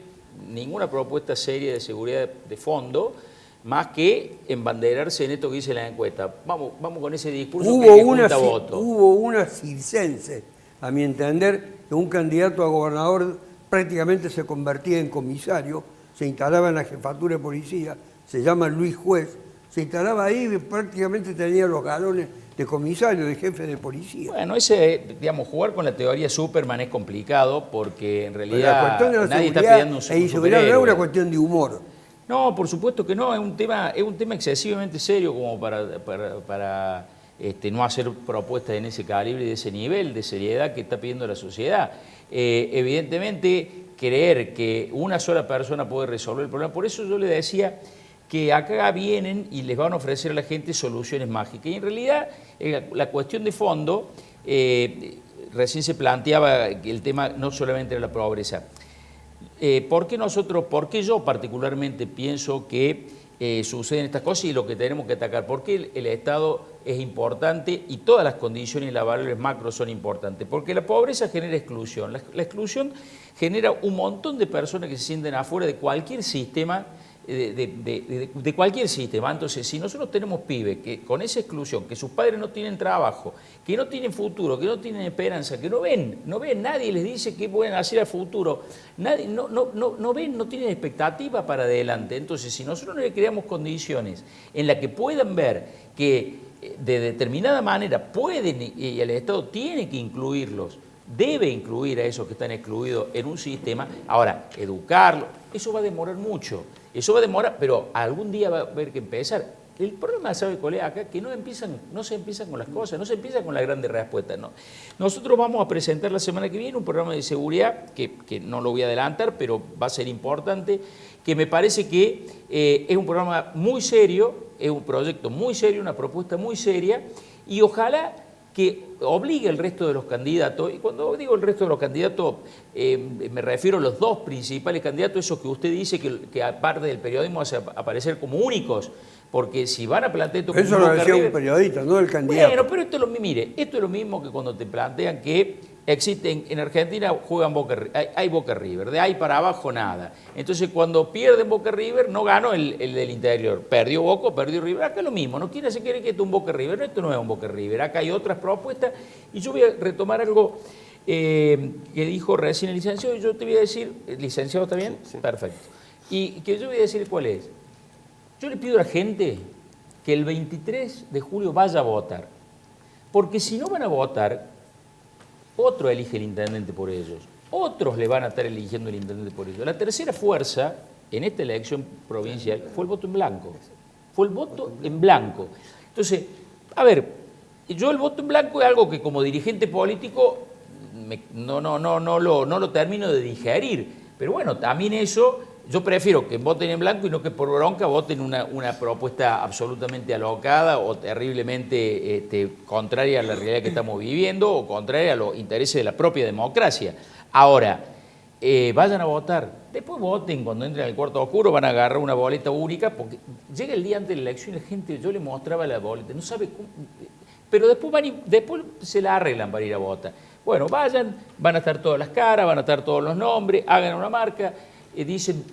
ninguna propuesta seria de seguridad de fondo, más que embanderarse en esto que dice la encuesta. Vamos con ese discurso Hubo una circense, a mi entender, que un candidato a gobernador prácticamente se convertía en comisario, se instalaba en la jefatura de policía, se llama Luis Juez, se instalaba ahí y prácticamente tenía los galones de comisario, de jefe de policía. Bueno, jugar con la teoría Superman es complicado porque en realidad nadie está pidiendo un superhéroe. No es una cuestión de humor. No, por supuesto que no, es un tema excesivamente serio como para no hacer propuestas en ese calibre y de ese nivel de seriedad que está pidiendo la sociedad. Evidentemente, creer que una sola persona puede resolver el problema, por eso yo le decía que acá vienen y les van a ofrecer a la gente soluciones mágicas. Y en realidad, la cuestión de fondo, recién se planteaba que el tema no solamente era la pobreza. ¿Por qué yo particularmente pienso que suceden estas cosas y lo que tenemos que atacar? Porque el Estado es importante y todas las condiciones y las variables macro son importantes. Porque la pobreza genera exclusión. La exclusión genera un montón de personas que se sienten afuera de cualquier sistema, de cualquier sistema. Entonces, si nosotros tenemos pibes que con esa exclusión, que sus padres no tienen trabajo, que no tienen futuro, que no tienen esperanza, que no ven, nadie les dice qué pueden hacer al futuro, nadie, no ven, no tienen expectativa para adelante. Entonces, si nosotros no le creamos condiciones en las que puedan ver que de determinada manera pueden, y el Estado tiene que incluirlos, debe incluir a esos que están excluidos en un sistema. Ahora, educarlo, eso va a demorar mucho. Eso va a demorar, pero algún día va a haber que empezar. El problema, ¿sabe cuál es acá? Que no se empiezan con las cosas, no se empieza con las grandes respuestas. ¿No? Nosotros vamos a presentar la semana que viene un programa de seguridad, que no lo voy a adelantar, pero va a ser importante, que me parece que es un programa muy serio, es un proyecto muy serio, una propuesta muy seria, y ojalá que obligue al resto de los candidatos, y cuando digo el resto de los candidatos, me refiero a los dos principales candidatos, esos que usted dice que aparte del periodismo hace aparecer como únicos, porque si van a plantear esto como eso lo decía un periodista, no el candidato. Bueno, pero esto es lo mismo que cuando te plantean que existen, en Argentina juegan hay Boca River, de ahí para abajo nada. Entonces cuando pierden Boca River no ganó el del interior, perdió Boca, perdió River, acá es lo mismo, no quiere que esto es un Boca River, no, esto no es un Boca River, acá hay otras propuestas y yo voy a retomar algo que dijo recién el licenciado y yo te voy a decir, ¿licenciado está bien? Sí. Perfecto. Y que yo voy a decir cuál es. Yo le pido a la gente que el 23 de julio vaya a votar, porque si no van a votar, otro elige el intendente por ellos, otros le van a estar eligiendo el intendente por ellos. La tercera fuerza en esta elección provincial fue el voto en blanco, fue el voto en blanco. Entonces, a ver, yo el voto en blanco es algo que como dirigente político no lo termino de digerir, pero bueno, también eso... Yo prefiero que voten en blanco y no que por bronca voten una propuesta absolutamente alocada o terriblemente contraria a la realidad que estamos viviendo o contraria a los intereses de la propia democracia. Ahora, vayan a votar. Después voten, cuando entren al cuarto oscuro van a agarrar una boleta única, porque llega el día antes de la elección y la gente, yo le mostraba la boleta, no sabe cómo, pero después se la arreglan para ir a votar. Bueno, vayan, van a estar todas las caras, van a estar todos los nombres, hagan una marca. Dicen,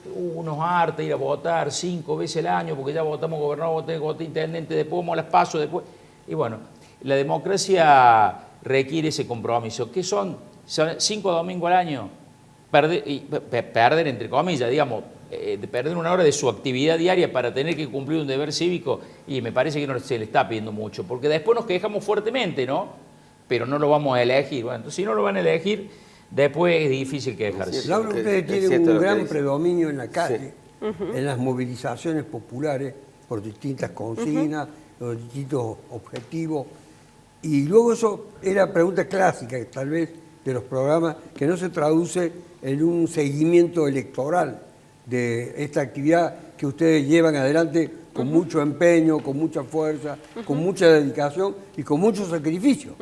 nos harta ir a votar 5 veces al año porque ya votamos gobernador, votamos intendente, después vamos a las PASO, después... Y bueno, la democracia requiere ese compromiso. ¿Qué son? 5 domingos al año. Perder entre comillas, digamos, de perder una hora de su actividad diaria para tener que cumplir un deber cívico, y me parece que no se le está pidiendo mucho, porque después nos quejamos fuertemente, ¿no? Pero no lo vamos a elegir. Bueno, entonces si no lo van a elegir... Después es difícil quejarse. Laura, ustedes tienen un gran predominio en la calle, en las movilizaciones populares por distintas consignas, por distintos objetivos. Y luego eso era pregunta clásica, tal vez, de los programas, que no se traduce en un seguimiento electoral de esta actividad que ustedes llevan adelante con mucho empeño, con mucha fuerza, con mucha dedicación y con mucho sacrificio.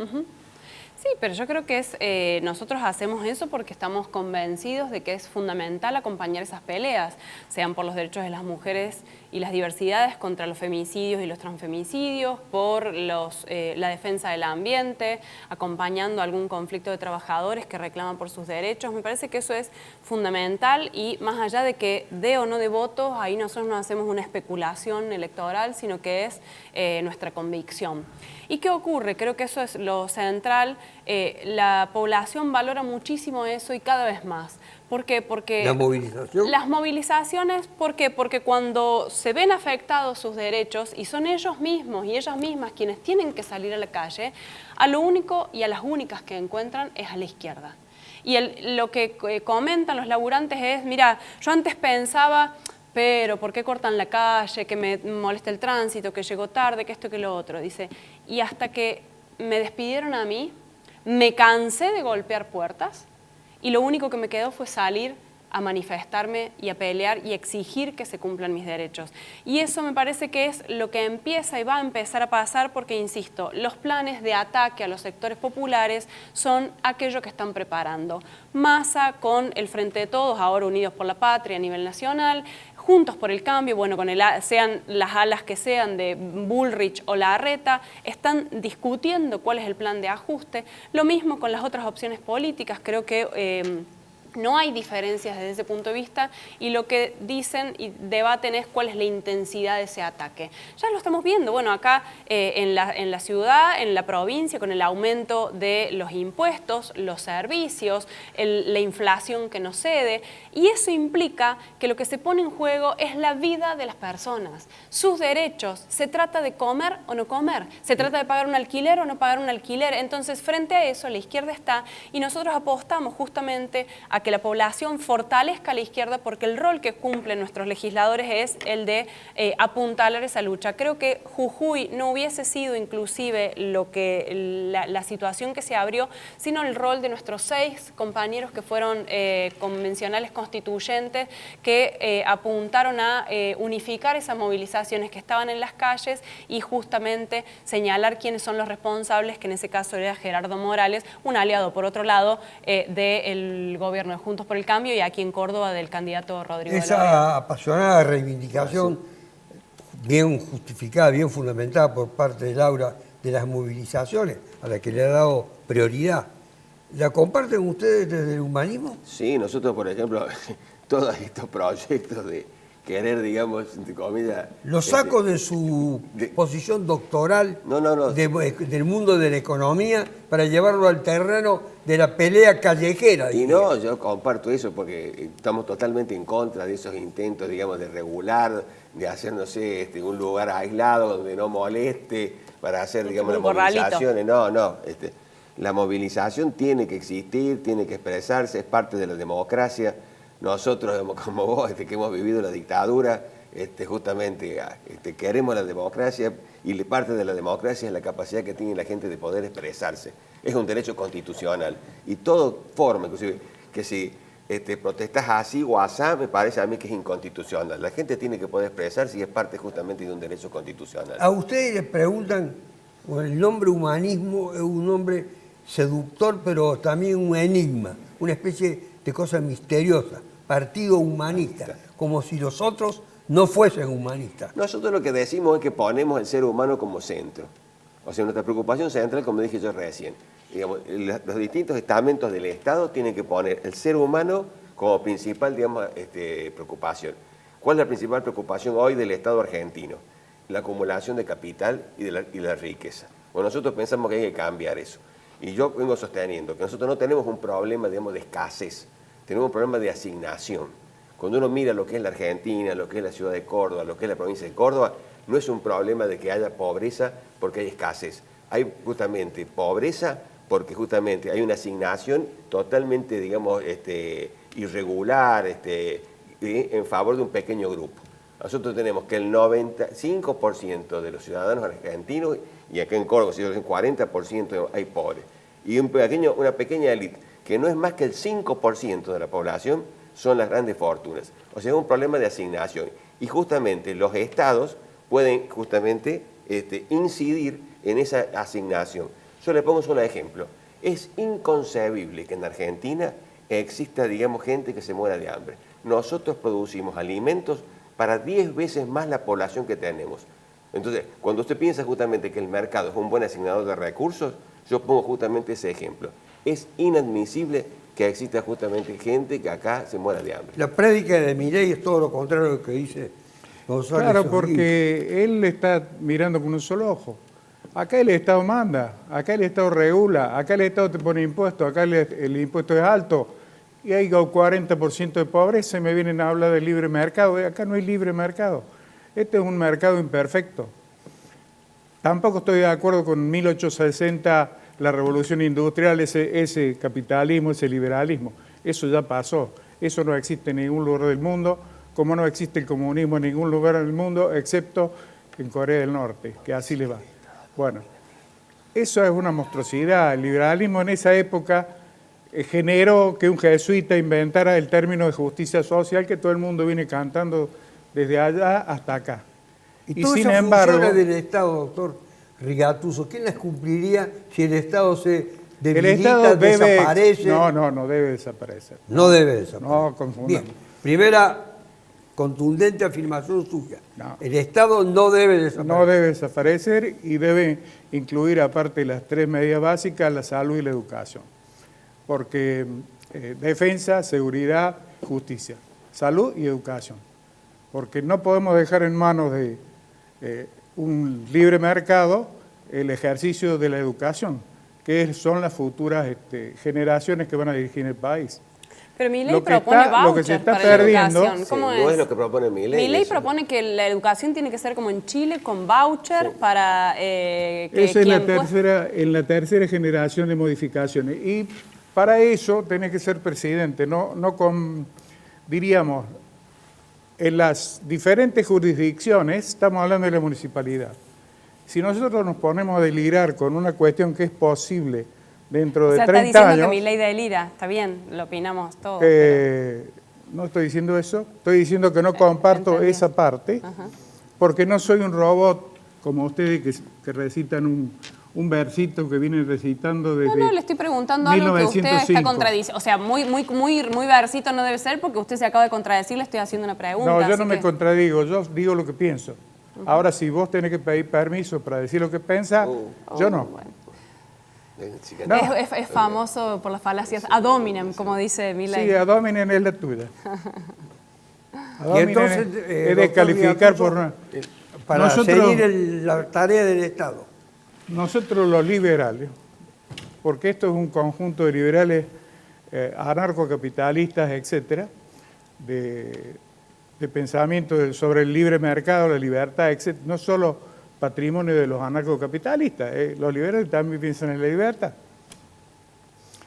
Sí, pero yo creo que nosotros hacemos eso porque estamos convencidos de que es fundamental acompañar esas peleas, sean por los derechos de las mujeres y las diversidades contra los femicidios y los transfemicidios, por la defensa del ambiente, acompañando algún conflicto de trabajadores que reclaman por sus derechos. Me parece que eso es fundamental y más allá de que dé o no de votos, ahí nosotros no hacemos una especulación electoral, sino que es nuestra convicción. ¿Y qué ocurre? Creo que eso es lo central. La población valora muchísimo eso y cada vez más. ¿Por qué? Porque ¿La movilización? Las movilizaciones, ¿por qué? Porque cuando se ven afectados sus derechos y son ellos mismos y ellas mismas quienes tienen que salir a la calle, a lo único y a las únicas que encuentran es a la izquierda. Y lo que comentan los laburantes es, mira, yo antes pensaba, pero ¿por qué cortan la calle? Que me molesta el tránsito, que llego tarde, que esto, que lo otro. Dice, y hasta que me despidieron a mí, me cansé de golpear puertas y lo único que me quedó fue salir a manifestarme y a pelear y exigir que se cumplan mis derechos. Y eso me parece que es lo que empieza y va a empezar a pasar porque, insisto, los planes de ataque a los sectores populares son aquello que están preparando. Massa con el Frente de Todos, ahora Unidos por la Patria a nivel nacional, Juntos por el Cambio, bueno, sean las alas que sean de Bullrich o Larreta, están discutiendo cuál es el plan de ajuste. Lo mismo con las otras opciones políticas, creo que no hay diferencias desde ese punto de vista y lo que dicen y debaten es cuál es la intensidad de ese ataque. Ya lo estamos viendo, bueno, acá en la ciudad, en la provincia, con el aumento de los impuestos, los servicios, la inflación que nos cede, y eso implica que lo que se pone en juego es la vida de las personas, sus derechos. Se trata de comer o no comer, se trata de pagar un alquiler o no pagar un alquiler. Entonces, frente a eso, la izquierda está y nosotros apostamos justamente a que la población fortalezca a la izquierda porque el rol que cumplen nuestros legisladores es el de apuntalar esa lucha. Creo que Jujuy no hubiese sido inclusive la situación que se abrió, sino el rol de nuestros 6 compañeros que fueron convencionales constituyentes que apuntaron a unificar esas movilizaciones que estaban en las calles y justamente señalar quiénes son los responsables, que en ese caso era Gerardo Morales, un aliado por otro lado del gobierno de Juntos por el Cambio y aquí en Córdoba del candidato Rodrigo Esa Loria. apasionada reivindicación, bien justificada, bien fundamentada por parte de Laura, de las movilizaciones a las que le ha dado prioridad, ¿la comparten ustedes desde el humanismo? Sí, nosotros, por ejemplo, todos estos proyectos de querer, digamos, entre comillas... Lo saco de su posición doctoral del mundo de la economía para llevarlo al terreno de la pelea callejera. Y no, yo comparto eso porque estamos totalmente en contra de esos intentos, digamos, de regular, de hacer, no sé, un lugar aislado donde no moleste para hacer, digamos, las movilizaciones. No. La movilización tiene que existir, tiene que expresarse, es parte de la democracia. Nosotros, como vos, que hemos vivido la dictadura, justamente queremos la democracia y parte de la democracia es la capacidad que tiene la gente de poder expresarse. Es un derecho constitucional y toda forma, inclusive, que si protestas así o asá, me parece a mí que es inconstitucional. La gente tiene que poder expresarse y es parte justamente de un derecho constitucional. A ustedes les preguntan, el nombre humanismo es un nombre seductor, pero también un enigma, una especie de cosa misteriosa. Partido Humanista, como si los otros no fuesen humanistas. Nosotros lo que decimos es que ponemos el ser humano como centro. O sea, nuestra preocupación central, como dije yo recién, digamos, los distintos estamentos del Estado tienen que poner el ser humano como principal, digamos, preocupación. ¿Cuál es la principal preocupación hoy del Estado argentino? La acumulación de capital y la riqueza. Bueno, nosotros pensamos que hay que cambiar eso. Y yo vengo sosteniendo que nosotros no tenemos un problema, digamos, de escasez. Tenemos un problema de asignación. Cuando uno mira lo que es la Argentina, lo que es la ciudad de Córdoba, lo que es la provincia de Córdoba, no es un problema de que haya pobreza porque hay escasez. Hay justamente pobreza porque justamente hay una asignación totalmente, digamos, irregular, en favor de un pequeño grupo. Nosotros tenemos que el 95% de los ciudadanos argentinos, y acá en Córdoba, si yo digo 40% hay pobres, y una pequeña élite, que no es más que el 5% de la población, son las grandes fortunas. O sea, es un problema de asignación. Y justamente los estados pueden justamente incidir en esa asignación. Yo le pongo solo un ejemplo. Es inconcebible que en Argentina exista, digamos, gente que se muera de hambre. Nosotros producimos alimentos para 10 veces más la población que tenemos. Entonces, cuando usted piensa justamente que el mercado es un buen asignador de recursos, yo pongo justamente ese ejemplo. Es inadmisible que exista justamente gente que acá se muera de hambre. La prédica de Milei es todo lo contrario a lo que dice González. Claro, porque él está mirando con un solo ojo. Acá el Estado manda, acá el Estado regula, acá el Estado te pone impuestos, acá el impuesto es alto y hay un 40% de pobreza y me vienen a hablar de libre mercado. Acá no hay libre mercado. Este es un mercado imperfecto. Tampoco estoy de acuerdo con 1860, la revolución industrial, ese capitalismo, ese liberalismo. Eso ya pasó. Eso no existe en ningún lugar del mundo, como no existe el comunismo en ningún lugar del mundo, excepto en Corea del Norte, que así le va. Bueno, eso es una monstruosidad. El liberalismo en esa época generó que un jesuita inventara el término de justicia social que todo el mundo viene cantando desde allá hasta acá. Y todas sin esas embargo, funciones del Estado, doctor Rigatuso, ¿quién las cumpliría si el Estado se debilita, el Estado desaparece? No debe desaparecer. No debe desaparecer. No confundamos. Bien, primera contundente afirmación suya. No. El Estado no debe desaparecer. No debe desaparecer y debe incluir, aparte de las 3 medidas básicas, la salud y la educación. Porque defensa, seguridad, justicia. Salud y educación. Porque no podemos dejar en manos de un libre mercado el ejercicio de la educación, que son las futuras generaciones que van a dirigir el país. Pero Milei propone vouchers para la educación. ¿Cómo no es lo que propone Milei. Milei propone que la educación tiene que ser como en Chile, con voucher para que esa es la tercera generación de modificaciones. Y para eso tenés que ser presidente, no con, diríamos, en las diferentes jurisdicciones, estamos hablando de la municipalidad. Si nosotros nos ponemos a delirar con una cuestión que es posible dentro de 30 años... está diciendo que Milei delira, está bien, lo opinamos todos. No estoy diciendo eso, estoy diciendo que no comparto esa parte, porque no soy un robot como ustedes que recitan un versito que vienen recitando desde 1905. No, le estoy preguntando algo que usted está contradiciendo. O sea, muy versito no debe ser porque usted se acaba de contradecir, le estoy haciendo una pregunta. No, yo no me contradigo, yo digo lo que pienso. Ahora, si vos tenés que pedir permiso para decir lo que pensás, yo no. Bueno. No. Es famoso por las falacias ad hominem, como dice Milei. Sí, ad hominem es la tuya. Ad hominem es descalificar por... Para seguir la tarea del Estado. Nosotros los liberales, porque esto es un conjunto de liberales anarcocapitalistas, etcétera, de pensamiento sobre el libre mercado, la libertad, etcétera, no solo patrimonio de los anarcocapitalistas, los liberales también piensan en la libertad.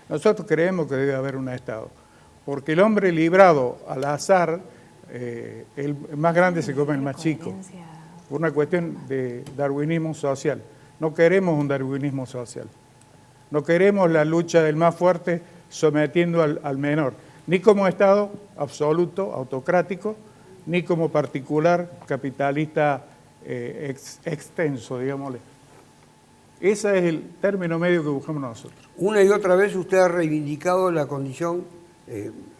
Nosotros creemos que debe haber un Estado, porque el hombre librado al azar, el más grande se come el más chico, por una cuestión de darwinismo social. No queremos un darwinismo social. No queremos la lucha del más fuerte sometiendo al menor, ni como Estado absoluto, autocrático, ni como particular capitalista extenso, digámosle. Ese es el término medio que buscamos nosotros. Una y otra vez usted ha reivindicado la condición,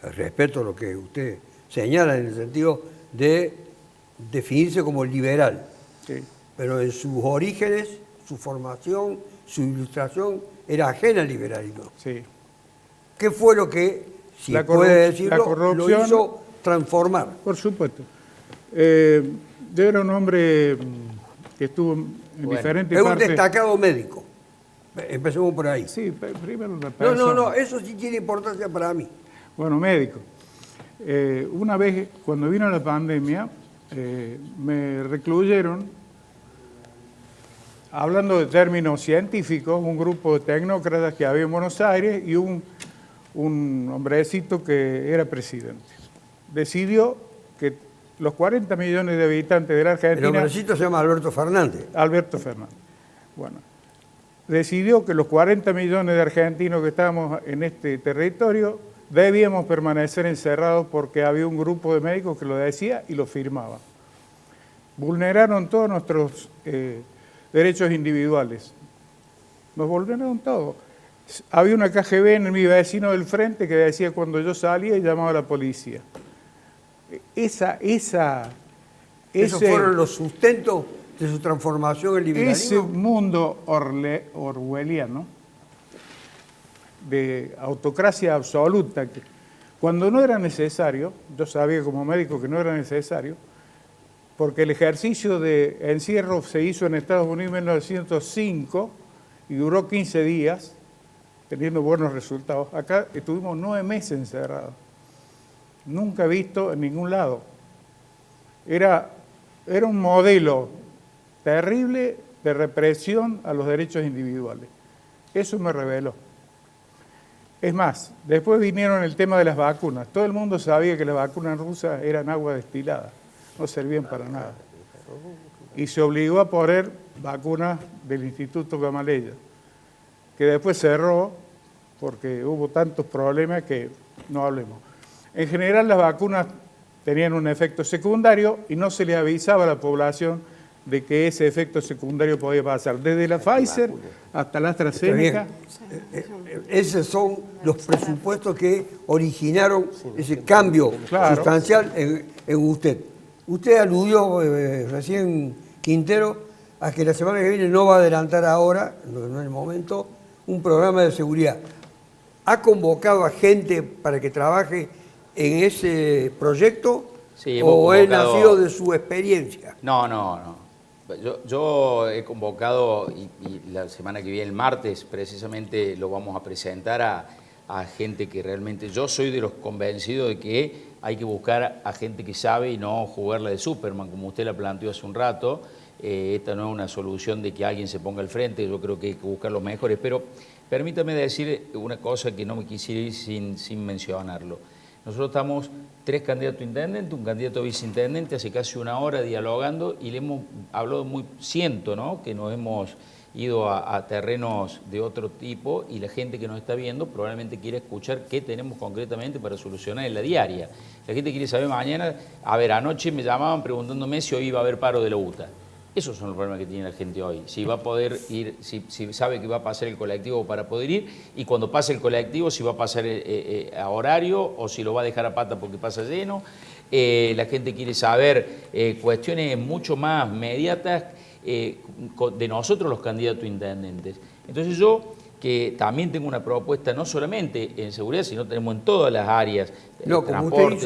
respeto a lo que usted señala en el sentido de definirse como liberal. Sí. Pero en sus orígenes, su formación, su ilustración era ajena al liberalismo. Sí. ¿Qué fue lo que, si puede decirlo, lo hizo transformar? Por supuesto. Yo era un hombre que estuvo en diferentes partes. Es un destacado médico. Empecemos por ahí. Sí, primero una persona. No, eso sí tiene importancia para mí. Bueno, médico. Una vez, cuando vino la pandemia, me recluyeron, hablando de términos científicos, un grupo de tecnócratas que había en Buenos Aires y un hombrecito que era presidente. Decidió que los 40 millones de habitantes de la Argentina... El hombrecito se llama Alberto Fernández. Alberto Fernández. Bueno, decidió que los 40 millones de argentinos que estábamos en este territorio debíamos permanecer encerrados porque había un grupo de médicos que lo decía y lo firmaba. Vulneraron todos nuestros derechos individuales. Nos vulneraron todo. Había una KGB en mi vecino del frente que decía cuando yo salía y llamaba a la policía. Esos fueron los sustentos de su transformación en liberalismo. Ese mundo orwelliano de autocracia absoluta, que cuando no era necesario, yo sabía como médico que no era necesario, porque el ejercicio de encierro se hizo en Estados Unidos en 1905 y duró 15 días, teniendo buenos resultados. Acá estuvimos 9 meses encerrados. Nunca visto en ningún lado. Era un modelo terrible de represión a los derechos individuales. Eso me reveló. Es más, después vinieron el tema de las vacunas. Todo el mundo sabía que las vacunas rusas eran agua destilada, no servían para nada. Y se obligó a poner vacunas del Instituto Gamaleya, que después cerró porque hubo tantos problemas que no hablemos. En general las vacunas tenían un efecto secundario y no se le avisaba a la población de que ese efecto secundario podía pasar. Desde la Pfizer hasta la AstraZeneca. Esos son los presupuestos que originaron ese cambio sustancial en usted. Usted aludió recién, Quintero, a que la semana que viene no va a adelantar ahora, no es el momento, un programa de seguridad. ¿Ha convocado a gente para que trabaje en ese proyecto? Sí, ¿O es nacido de su experiencia? No. Yo he convocado, y la semana que viene, el martes, precisamente lo vamos a presentar a gente que realmente... Yo soy de los convencidos de que hay que buscar a gente que sabe y no jugarla de Superman, como usted la planteó hace un rato. Esta no es una solución de que alguien se ponga al frente, yo creo que hay que buscar los mejores. Pero permítame decir una cosa que no me quisiera ir sin mencionarlo. Nosotros estamos 3 candidatos a intendente, un candidato a viceintendente, hace casi una hora dialogando y le hemos hablado siento, ¿no?, que nos hemos ido a terrenos de otro tipo y la gente que nos está viendo probablemente quiere escuchar qué tenemos concretamente para solucionar en la diaria. La gente quiere saber mañana, anoche me llamaban preguntándome si hoy iba a haber paro de la UTA. Esos son los problemas que tiene la gente hoy. Si va a poder ir, si sabe que va a pasar el colectivo para poder ir, y cuando pase el colectivo, si va a pasar a horario o si lo va a dejar a pata porque pasa lleno. La gente quiere saber cuestiones mucho más mediatas de nosotros los candidatos a intendentes. Entonces yo, que también tengo una propuesta no solamente en seguridad, sino tenemos en todas las áreas. No, como usted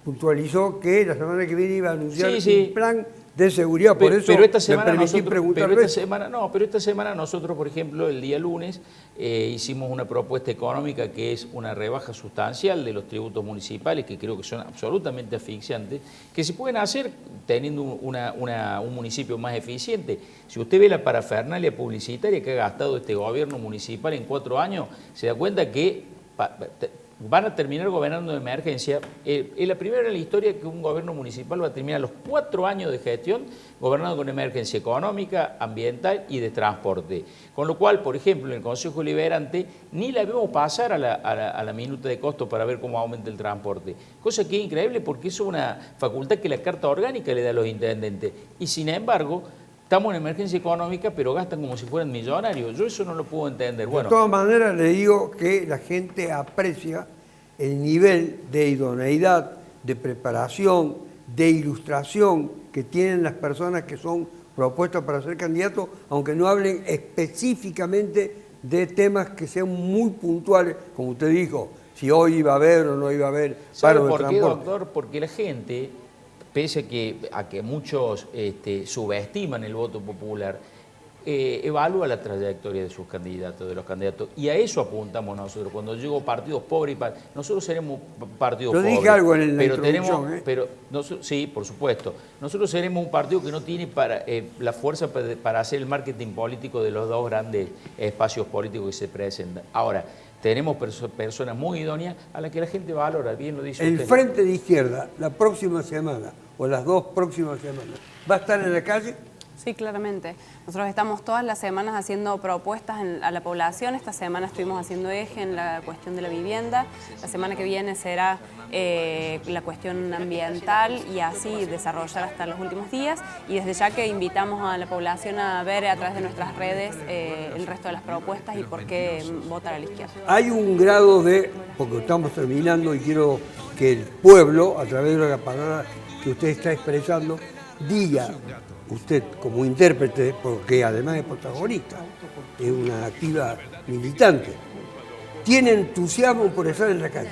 puntualizó que la semana que viene iba a anunciar un plan de seguridad, por eso pero esta semana me permití preguntarle. Pero esta semana nosotros, por ejemplo, el día lunes hicimos una propuesta económica que es una rebaja sustancial de los tributos municipales, que creo que son absolutamente asfixiantes, que se pueden hacer teniendo un municipio más eficiente. Si usted ve la parafernalia publicitaria que ha gastado este gobierno municipal en 4 años, se da cuenta que van a terminar gobernando de emergencia. Es la primera en la historia que un gobierno municipal va a terminar los 4 años de gestión gobernando con emergencia económica, ambiental y de transporte. Con lo cual, por ejemplo, en el Consejo Deliberante ni la vemos pasar a la minuta de costo para ver cómo aumenta el transporte. Cosa que es increíble porque es una facultad que la Carta Orgánica le da a los intendentes. Y sin embargo, estamos en emergencia económica, pero gastan como si fueran millonarios. Yo eso no lo puedo entender. Bueno, de todas maneras, le digo que la gente aprecia el nivel de idoneidad, de preparación, de ilustración que tienen las personas que son propuestas para ser candidatos, aunque no hablen específicamente de temas que sean muy puntuales, como usted dijo, si hoy iba a haber o no iba a haber paro de transporte. ¿Sabe por qué, doctor? Porque la gente, pese a que muchos subestiman el voto popular, evalúa la trayectoria de sus candidatos, de los candidatos, y a eso apuntamos nosotros. Cuando llego partidos pobres, nosotros seremos partidos pobres. Yo dije algo en la introducción, sí, por supuesto. Nosotros seremos un partido que no tiene la fuerza para hacer el marketing político de los 2 grandes espacios políticos que se presentan. Ahora, tenemos personas muy idóneas a las que la gente valora, bien lo dice usted. El Frente de Izquierda, la próxima semana, o las 2 próximas semanas, ¿va a estar en la calle? Sí, claramente. Nosotros estamos todas las semanas haciendo propuestas a la población. Esta semana estuvimos haciendo eje en la cuestión de la vivienda. La semana que viene será la cuestión ambiental y así desarrollar hasta los últimos días. Y desde ya que invitamos a la población a ver a través de nuestras redes el resto de las propuestas y por qué votar a la izquierda. Hay un grado de, porque estamos terminando y quiero que el pueblo, a través de la palabra que usted está expresando, diga, usted como intérprete, porque además es protagonista, es una activa militante, ¿tiene entusiasmo por estar en la calle?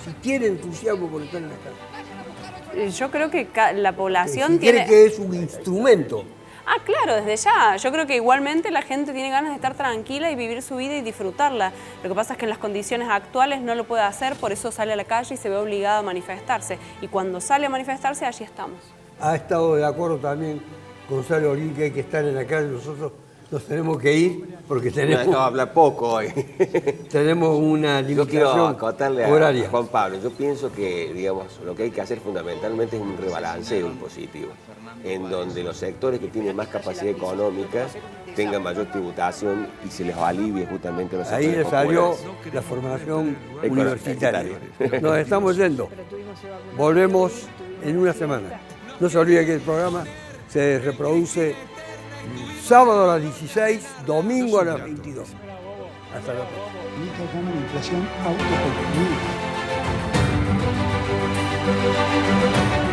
Si tiene entusiasmo por estar en la calle. Yo creo que la población si tiene... cree que es un instrumento. Ah, claro, desde ya. Yo creo que igualmente la gente tiene ganas de estar tranquila y vivir su vida y disfrutarla. Lo que pasa es que en las condiciones actuales no lo puede hacer, por eso sale a la calle y se ve obligado a manifestarse. Y cuando sale a manifestarse, allí estamos. Ha estado de acuerdo también Gonzalo Olín que hay que estar en la calle, nosotros nos tenemos que ir porque tenemos... No, habla poco hoy. Tenemos una limitación Yo quiero acotarle horaria. a Juan Pablo. Yo pienso que, digamos, lo que hay que hacer fundamentalmente es un rebalanceo impositivo, en donde los sectores que tienen más capacidad económica tengan mayor tributación y se les alivie justamente a los sectores Ahí le salió populares. la formación universitaria. Nos estamos yendo. Volvemos en una semana. No se olvide que el programa se reproduce sábado a las 16, domingo a las 22. Hasta la próxima. Una inflación autocontenida.